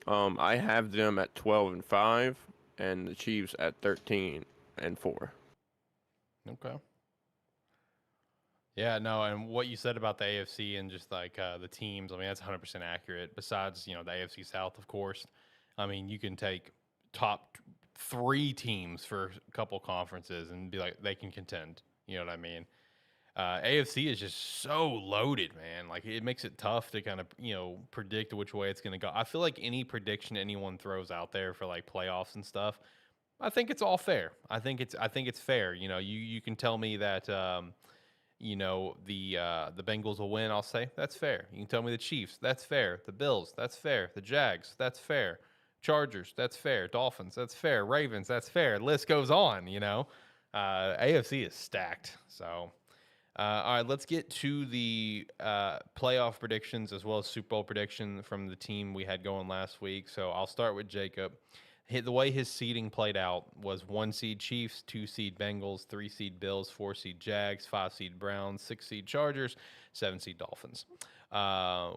I have them at 12-5, and the Chiefs at 13-4. Okay. Yeah, no, and what you said about the AFC and just like the teams, I mean, that's 100% accurate. Besides, the AFC South, of course. I mean, you can take top 3 teams for a couple conferences and be like, they can contend. You know what I mean? AFC is just so loaded, man. Like, it makes it tough to kind of, predict which way it's going to go. I feel like any prediction anyone throws out there for like playoffs and stuff, I think it's all fair. I think it's fair. You can tell me that the Bengals will win. I'll say that's fair. You can tell me the Chiefs, that's fair. The Bills, that's fair. The Jags, that's fair. Chargers, that's fair. Dolphins, that's fair. Ravens, that's fair. List goes on. AFC is stacked. So, all right, let's get to the playoff predictions as well as Super Bowl prediction from the team we had going last week. So I'll start with Jacob. The way his seeding played out was 1 seed Chiefs, 2 seed Bengals, 3 seed Bills, 4 seed Jags, 5 seed Browns, 6 seed Chargers, 7 seed Dolphins.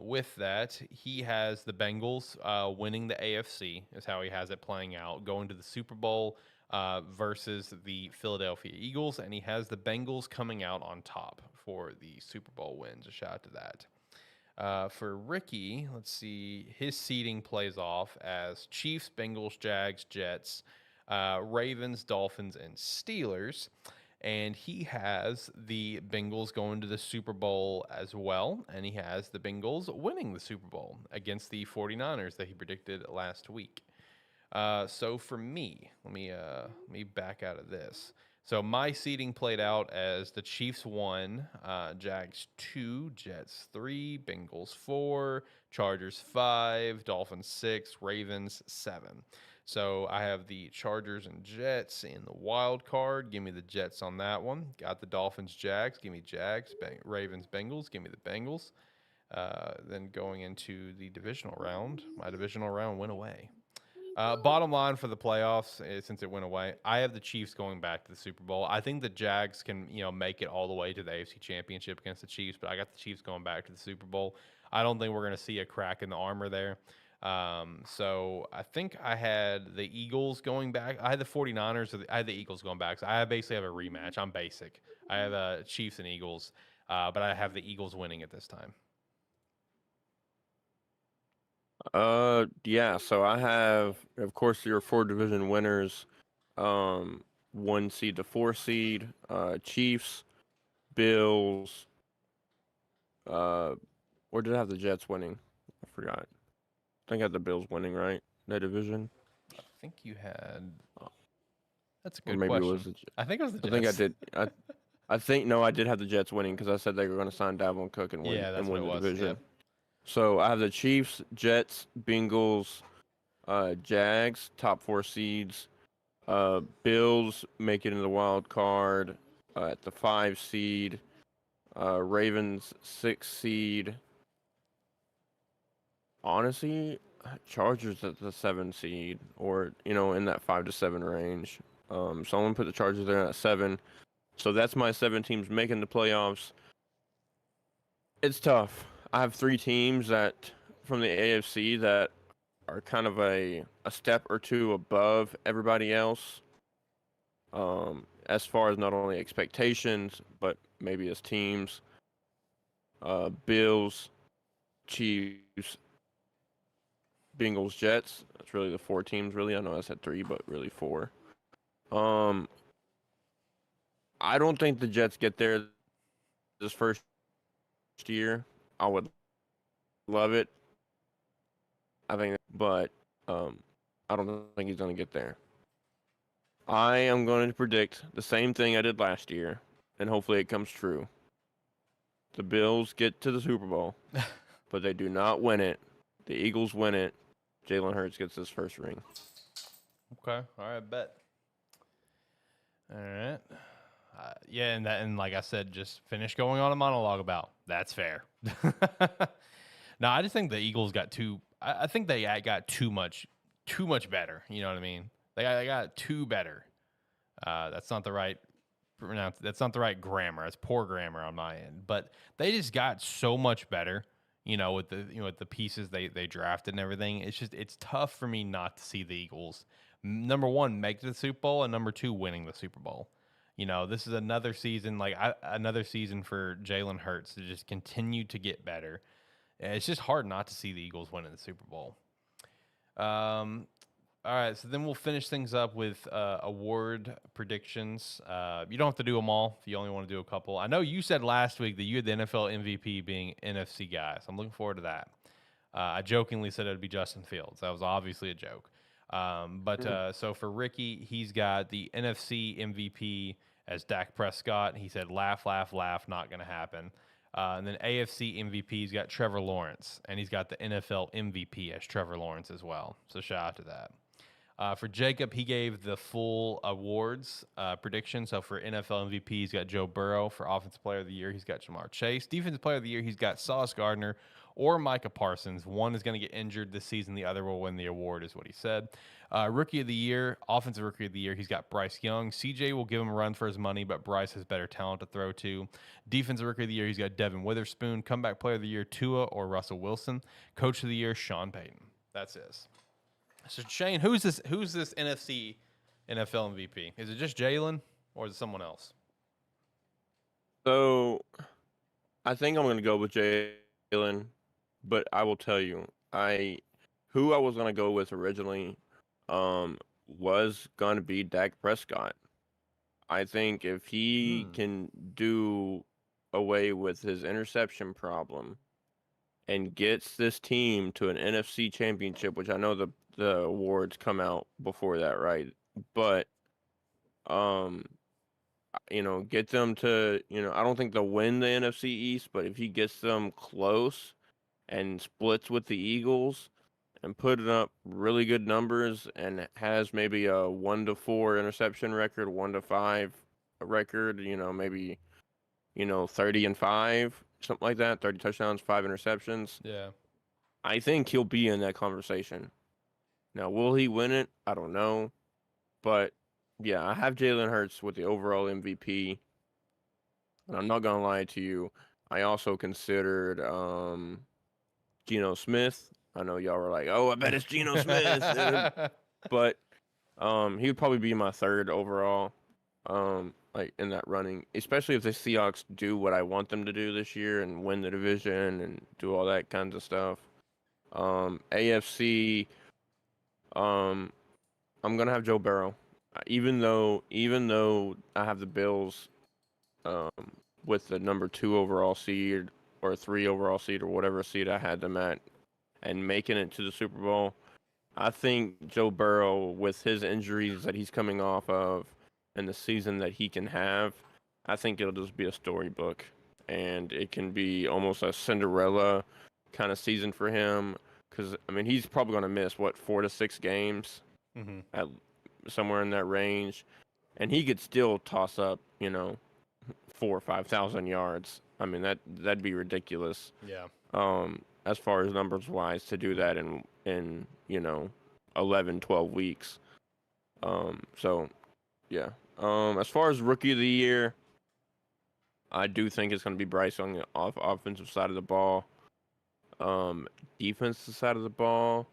With that, he has the Bengals winning the AFC is how he has it playing out, going to the Super Bowl versus the Philadelphia Eagles, and he has the Bengals coming out on top for the Super Bowl wins. A shout out to that. For Ricky, let's see, his seeding plays off as Chiefs, Bengals, Jags, Jets, Ravens, Dolphins, and Steelers. And he has the Bengals going to the Super Bowl as well. And he has the Bengals winning the Super Bowl against the 49ers that he predicted last week. So for me, let me back out of this. So my seeding played out as the Chiefs 1, Jags 2, Jets 3, Bengals 4, Chargers 5, Dolphins 6, Ravens 7. So I have the Chargers and Jets in the wild card. Give me the Jets on that one. Got the Dolphins, Jags. Give me Jags. Ravens, Bengals. Give me the Bengals. Then going into the divisional round, my divisional round went away. Bottom line for the playoffs, since it went away, I have the Chiefs going back to the Super Bowl. I think the Jags can, make it all the way to the AFC Championship against the Chiefs, but I got the Chiefs going back to the Super Bowl. I don't think we're going to see a crack in the armor there. So I think I had the Eagles going back. I had the 49ers. I had the Eagles going back. So I basically have a rematch. I'm basic. I have Chiefs and Eagles, but I have the Eagles winning at this time. Yeah, so I have, of course, your 4 division winners, 1 seed to 4 seed, Chiefs, Bills, or did I have the Jets winning? I forgot. I think I had the Bills winning, right? That division? I think you had. That's a good maybe question. It was I think it was the Jets. I think I did. I think, no, I did have the Jets winning because I said they were going to sign Dalvin Cook and win, that's what the it was. division. Yep. So I have the Chiefs, Jets, Bengals, Jags, top 4 seeds. Bills make it in the wild card at the 5 seed. Ravens 6 seed. Honestly, Chargers at the 7 seed, or in that 5 to 7 range. So I'm gonna put the Chargers there at 7. So that's my 7 teams making the playoffs. It's tough. I have 3 teams from the AFC that are kind of a step or 2 above everybody else. As far as not only expectations, but maybe as teams. Bills, Chiefs, Bengals, Jets. That's really the 4 teams, really. I know I said 3, but really 4. I don't think the Jets get there this first year. I would love it. But I don't think he's going to get there. I am going to predict the same thing I did last year, and hopefully it comes true. The Bills get to the Super Bowl, but they do not win it. The Eagles win it. Jalen Hurts gets his first ring. Okay. All right. Bet. All right. Yeah, and like I said, just finish going on a monologue about. That's fair. No, I just think the Eagles got I think they got too much better. You know what I mean? They got 2 better. That's not the right That's not the right grammar. That's poor grammar on my end. But they just got so much better, with the pieces they drafted and everything. It's tough for me not to see the Eagles, number one, make the Super Bowl, and number 2, winning the Super Bowl. This is another season, another season for Jalen Hurts to just continue to get better. It's just hard not to see the Eagles winning the Super Bowl. All right, so then we'll finish things up with award predictions. You don't have to do them all if you only want to do a couple. I know you said last week that you had the NFL MVP being NFC guys. I'm looking forward to that. I jokingly said it would be Justin Fields. That was obviously a joke. So for Ricky, he's got the NFC MVP as Dak Prescott. He said, laugh, laugh, laugh, not going to happen. And then AFC MVP, he's got Trevor Lawrence, and he's got the NFL MVP as Trevor Lawrence as well. So shout out to that. For Jacob, he gave the full awards prediction. So for NFL MVP, he's got Joe Burrow. For Offensive Player of the Year, he's got Jamar Chase. Defensive Player of the Year, he's got Sauce Gardner or Micah Parsons. One is going to get injured this season. The other will win the award, is what he said. Rookie of the Year, Offensive Rookie of the Year, he's got Bryce Young. CJ will give him a run for his money, but Bryce has better talent to throw to. Defensive Rookie of the Year, he's got Devin Witherspoon. Comeback Player of the Year, Tua or Russell Wilson. Coach of the Year, Sean Payton. That's it. So Shane, who's this NFC NFL MVP? Is it just Jalen or is it someone else? So I think I'm going to go with Jalen, but I will tell you, who I was going to go with originally was going to be Dak Prescott. I think if he can do away with his interception problem and gets this team to an NFC championship, which I know the awards come out before that, right? But get them to, I don't think they'll win the NFC East, but if he gets them close and splits with the Eagles and putting up really good numbers and has maybe a 1-4 interception record, 1-5 record, maybe 30-5, something like that, 30 touchdowns, 5 interceptions. Yeah. I think he'll be in that conversation. Now, will he win it? I don't know. But yeah, I have Jalen Hurts with the overall MVP. And I'm not gonna lie to you, I also considered Geno Smith. I know y'all were like, "Oh, I bet it's Geno Smith," dude. But he would probably be my third overall, in that running, especially if the Seahawks do what I want them to do this year and win the division and do all that kinds of stuff. AFC, I'm gonna have Joe Burrow, even though I have the Bills, with the number 2 overall seed or 3 overall seed or whatever seed I had them at, and making it to the Super Bowl. I think Joe Burrow, with his injuries that he's coming off of and the season that he can have, I think it'll just be a storybook. And it can be almost a Cinderella kind of season for him. Because, he's probably going to miss, 4 to 6 games, at somewhere in that range. And he could still toss up, 4,000 or 5,000 yards. That'd be ridiculous. Yeah. As far as numbers wise, to do that in 11, 12 weeks. So yeah. As far as Rookie of the Year, I do think it's going to be Bryce on the offensive side of the ball. Defensive side of the ball,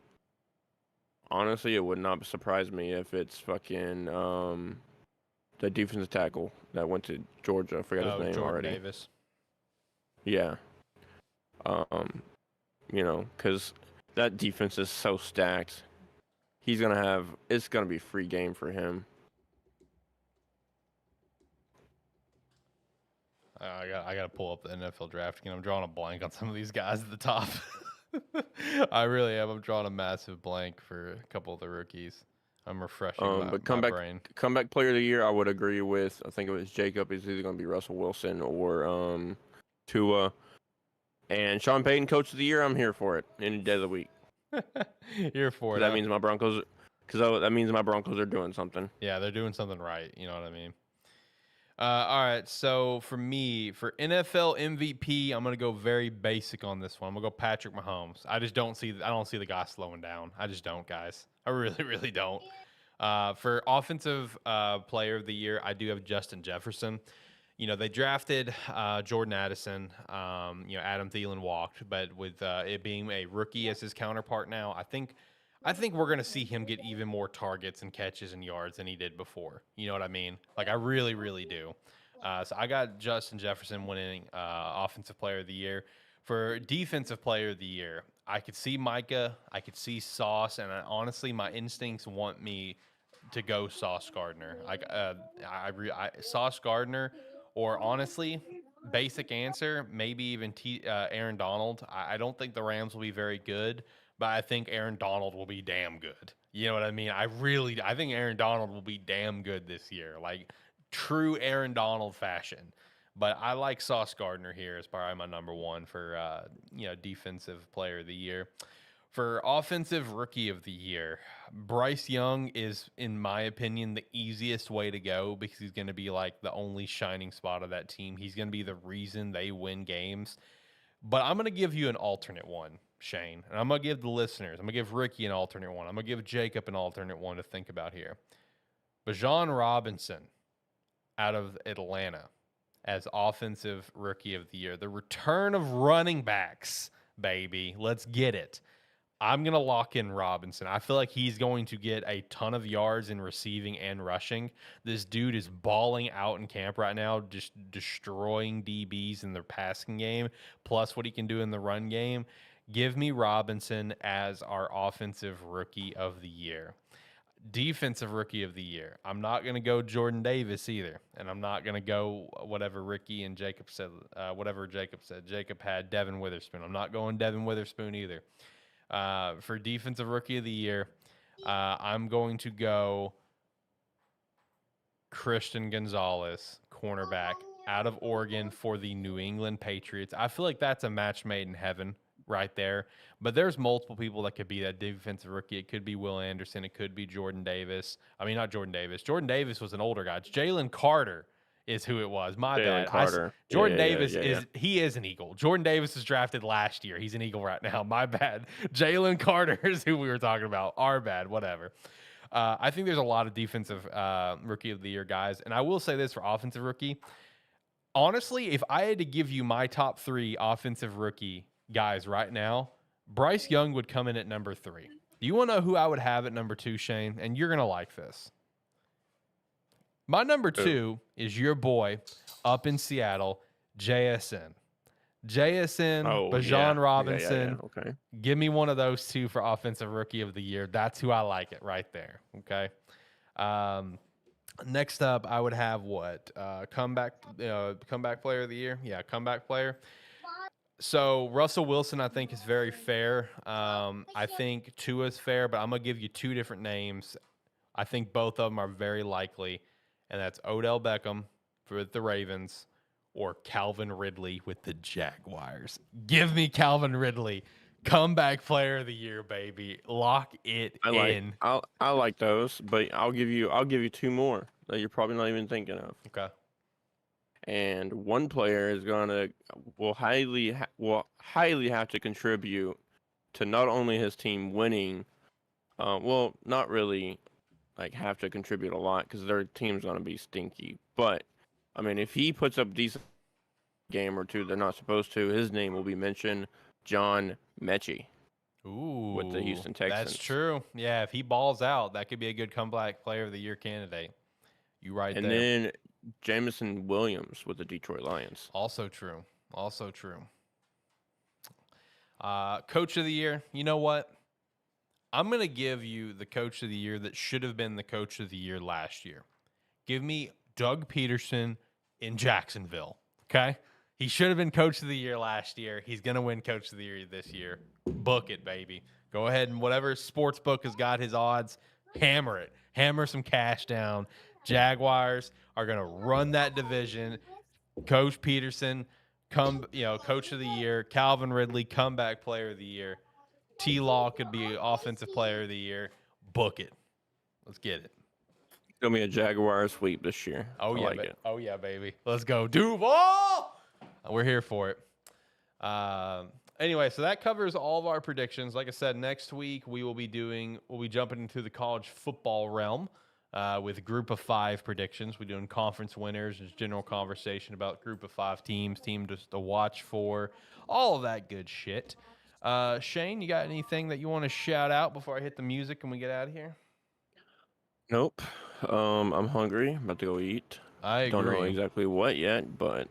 honestly, it would not surprise me if it's fucking the defensive tackle that went to Georgia. I forgot his name Jordan already. Davis. Yeah. Because that defense is so stacked. It's gonna be free game for him. I gotta pull up the NFL draft again. I'm drawing a blank on some of these guys at the top. I really am. I'm drawing a massive blank for a couple of the rookies. I'm refreshing my brain. Comeback Player of the Year, I would agree with. I think it was Jacob. It's either going to be Russell Wilson or Tua. And Sean Payton, Coach of the Year, I'm here for it any day of the week. Here for it. That means my Broncos are doing something. Yeah, they're doing something right. You know what I mean? All right, so for me, for NFL MVP, I'm gonna go very basic on this one. I'm gonna go Patrick Mahomes. I don't see the guy slowing down. I just don't, guys. I really, really don't. For offensive player of the year, I do have Justin Jefferson. They drafted Jordan Addison. Adam Thielen walked, but with it being a rookie as his counterpart now, I think we're going to see him get even more targets and catches and yards than he did before. You know what I mean? Like, I really, really do. So I got Justin Jefferson winning offensive player of the year. For defensive player of the year, I could see Micah, I could see Sauce, and honestly, my instincts want me to go Sauce Gardner. Sauce Gardner, or honestly, basic answer, maybe even Aaron Donald. I don't think the Rams will be very good, but I think Aaron Donald will be damn good. You know what I mean? I think Aaron Donald will be damn good this year, like true Aaron Donald fashion. But I like Sauce Gardner here as probably my number one for defensive player of the year. For offensive rookie of the year, Bryce Young is, in my opinion, the easiest way to go because he's going to be like the only shining spot of that team. He's going to be the reason they win games. But I'm going to give you an alternate one, Shane. And I'm going to give the listeners, I'm going to give Ricky an alternate one. I'm going to give Jacob an alternate one to think about here. Bijan Robinson out of Atlanta as offensive rookie of the year. The return of running backs, baby. Let's get it. I'm going to lock in Robinson. I feel like he's going to get a ton of yards in receiving and rushing. This dude is balling out in camp right now, just destroying DBs in their passing game, plus what he can do in the run game. Give me Robinson as our offensive rookie of the year. Defensive rookie of the year. I'm not going to go Jordan Davis either. And I'm not going to go whatever Ricky and Jacob said, whatever Jacob said. Jacob had Devin Witherspoon. I'm not going Devin Witherspoon either. For defensive rookie of the year, I'm going to go Christian Gonzalez, cornerback out of Oregon for the New England Patriots. I feel like that's a match made in heaven right there. But there's multiple people that could be that defensive rookie. It could be Will Anderson. It could be Jordan Davis. I mean, not Jordan Davis. Jordan Davis was an older guy. Jalen Carter is who it was. My bad. Carter. Jordan Davis is an Eagle. Jordan Davis was drafted last year. He's an Eagle right now. My bad. Jalen Carter is who we were talking about. Our bad. Whatever. I think there's a lot of defensive rookie of the year guys. And I will say this for offensive rookie. Honestly, if I had to give you my top 3 offensive rookie guys right now, Bryce Young would come in at number 3. Do you want to know who I would have at number 2, Shane? And you're going to like this. My number 2 is your boy up in Seattle, JSN. Bijan Robinson. Okay. Give me one of those 2 for offensive rookie of the year. That's who I like it right there. Okay. Next up, I would have what? Comeback player of the year. Yeah, comeback player. So Russell Wilson, I think, is very fair. I think Tua is fair, but I'm going to give you 2 different names. I think both of them are very likely, and that's Odell Beckham for the Ravens or Calvin Ridley with the Jaguars. Give me Calvin Ridley, comeback player of the year, baby. Lock it in. I like those, but I'll give you 2 more that you're probably not even thinking of. Okay. And one player is will highly have to contribute to not only his team winning, not really like have to contribute a lot because their team's going to be stinky. But I mean, if he puts up decent game or 2, they're not supposed to. His name will be mentioned. John Mechie. Ooh, with the Houston Texans. That's true. Yeah, if he balls out, that could be a good comeback player of the year candidate. You right there. And then Jameson Williams with the Detroit Lions. Also true. Coach of the year. You know what? I'm going to give you the coach of the year that should have been the coach of the year last year. Give me Doug Peterson in Jacksonville. Okay? He should have been coach of the year last year. He's going to win coach of the year this year. Book it, baby. Go ahead and whatever sports book has got his odds, hammer it. Hammer some cash down. Jaguars are going to run that division. Coach Peterson, coach of the year. Calvin Ridley, comeback player of the year. T-Law could be offensive player of the year. Book it. Let's get it. It's going to be a Jaguar sweep this year. Oh, yeah, baby. Let's go. Duval! We're here for it. Anyway, so that covers all of our predictions. Like I said, next week we'll be jumping into the college football realm with Group of 5 predictions. We're doing conference winners, just general conversation about Group of 5 teams just to watch for, all of that good shit. Shane, you got anything that you want to shout out before I hit the music and we get out of here? Nope. I'm hungry. I'm about to go eat. I agree. Don't know exactly what yet, but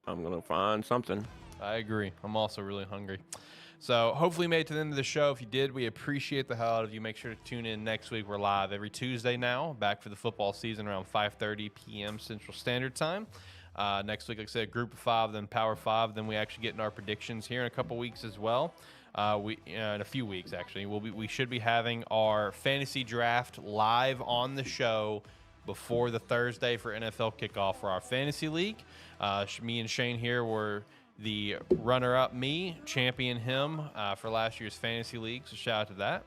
I'm gonna find something. I agree. I'm also really hungry. So hopefully you made it to the end of the show. If you did, we appreciate the hell out of you. Make sure to tune in next week. We're live every Tuesday now, back for the football season around 5:30 p.m. Central Standard Time. Next week, like I said, Group of 5, then Power 5. Then we actually get in our predictions here in a couple weeks as well. In a few weeks, actually. We should be having our fantasy draft live on the show before the Thursday for NFL kickoff for our fantasy league. Me and Shane here were the runner-up, champion him for last year's fantasy league. So shout out to that.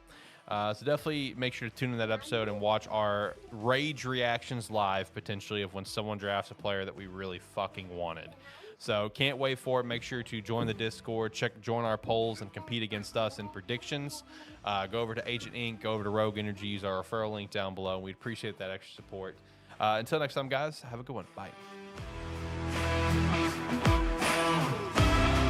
So definitely make sure to tune in that episode and watch our rage reactions live, potentially, of when someone drafts a player that we really fucking wanted. So can't wait for it. Make sure to join the Discord, join our polls, and compete against us in predictions. Go over to Agent Inc., go over to Rogue Energy, use our referral link down below. We'd appreciate that extra support. Until next time, guys, have a good one. Bye.